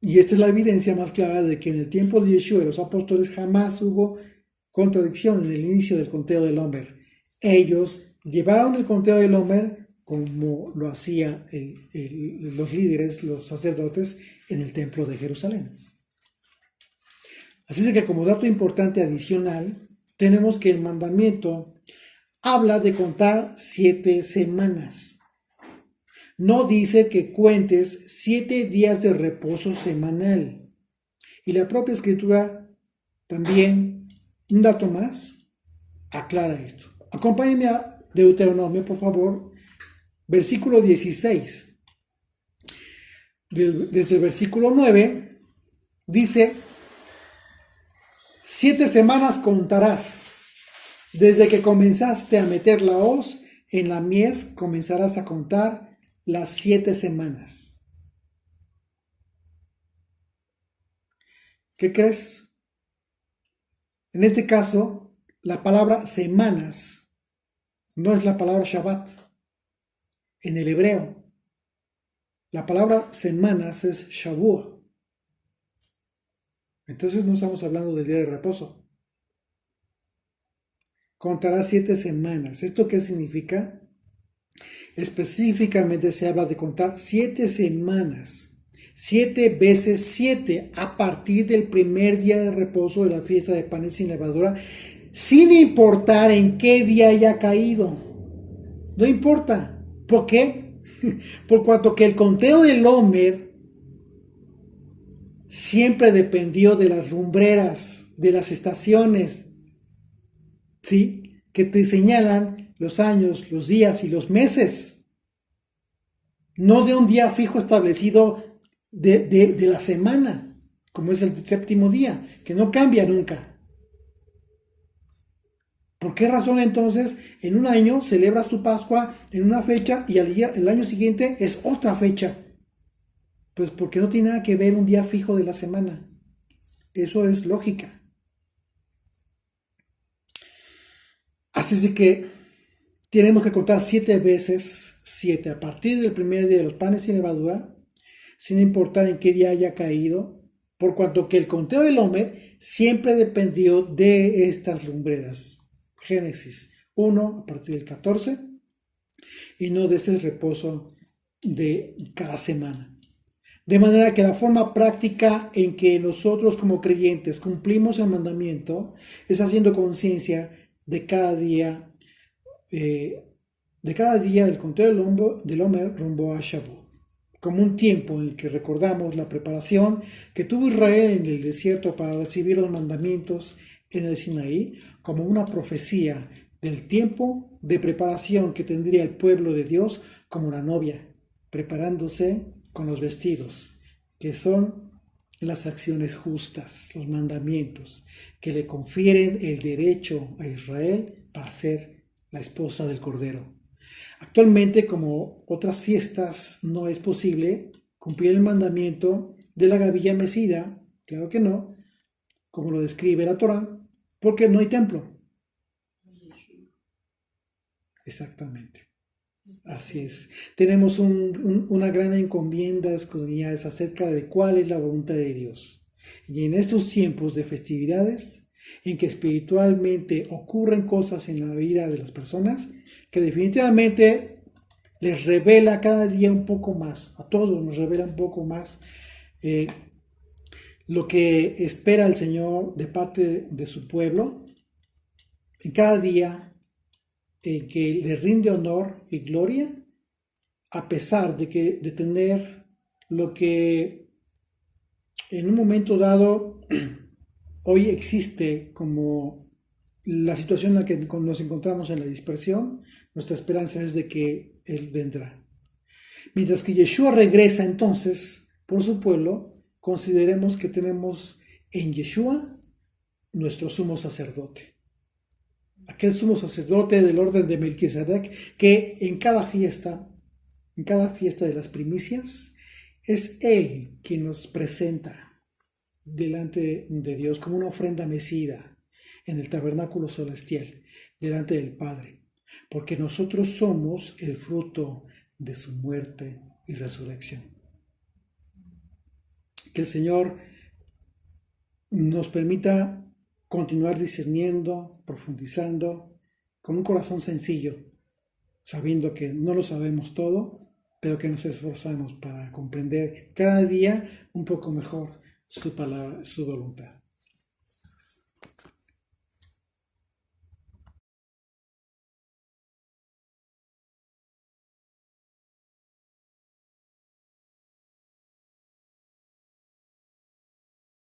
Y esta es la evidencia más clara de que en el tiempo de Yeshua y los apóstoles jamás hubo contradicción en el inicio del conteo del Homer. Ellos llevaron el conteo del Homer como lo hacían los líderes, los sacerdotes, en el templo de Jerusalén. Así es que como dato importante adicional, tenemos que el mandamiento habla de contar 7 semanas. No dice que cuentes 7 días de reposo semanal. Y la propia escritura también, un dato más, aclara esto. Acompáñenme a Deuteronomio, por favor, versículo 16. Desde el versículo 9 dice: 7 semanas contarás. Desde que comenzaste a meter la hoz en la mies, comenzarás a contar las 7 semanas. ¿Qué crees? En este caso, la palabra semanas no es la palabra Shabbat. En el hebreo, la palabra semanas es Shavua. Entonces no estamos hablando del día de reposo. Contarás 7 semanas. ¿Esto qué significa? Específicamente se habla de contar 7 semanas. 7 veces 7 a partir del primer día de reposo de la fiesta de panes sin levadura, sin importar en qué día haya caído. No importa. ¿Por qué? Por cuanto que el conteo del Omer siempre dependió de las lumbreras, de las estaciones, ¿sí? Que te señalan los años, los días y los meses. No de un día fijo establecido de la semana, como es el 7º día, que no cambia nunca. ¿Por qué razón entonces en un año celebras tu Pascua en una fecha y el año siguiente es otra fecha? Pues porque no tiene nada que ver un día fijo de la semana. Eso es lógica. Así es que tenemos que contar 7 veces 7 a partir del primer día de los panes sin levadura, sin importar en qué día haya caído, por cuanto que el conteo del Omer siempre dependió de estas lumbreras. Génesis 1 a partir del 14 y no de ese reposo de cada semana. De manera que la forma práctica en que nosotros como creyentes cumplimos el mandamiento es haciendo conciencia de cada día del conteo del Omer rumbo a Shavuot, como un tiempo en el que recordamos la preparación que tuvo Israel en el desierto para recibir los mandamientos en el Sinaí, como una profecía del tiempo de preparación que tendría el pueblo de Dios como la novia, preparándose con los vestidos, que son las acciones justas, los mandamientos, que le confieren el derecho a Israel para ser la esposa del Cordero. Actualmente, como otras fiestas, no es posible cumplir el mandamiento de la gavilla mecida, claro que no, como lo describe la Torá, porque no hay templo. Exactamente. Así es. Tenemos una gran encomienda, escudriñadas acerca de cuál es la voluntad de Dios. Y en estos tiempos de festividades, en que espiritualmente ocurren cosas en la vida de las personas, que definitivamente les revela cada día un poco más, a todos nos revela un poco más lo que espera el Señor de parte de su pueblo, en cada día en que le rinde honor y gloria, a pesar de tener lo que en un momento dado hoy existe como la situación en la que nos encontramos en la dispersión. Nuestra esperanza es de que Él vendrá. Mientras que Yeshua regresa entonces por su pueblo, consideremos que tenemos en Yeshua nuestro sumo sacerdote. Aquel sumo sacerdote del orden de Melquisedec, que en cada fiesta de las primicias, es Él quien nos presenta delante de Dios como una ofrenda mecida en el tabernáculo celestial, delante del Padre, porque nosotros somos el fruto de su muerte y resurrección. Que el Señor nos permita continuar discerniendo, profundizando, con un corazón sencillo, sabiendo que no lo sabemos todo, pero que nos esforzamos para comprender cada día un poco mejor su palabra, su voluntad.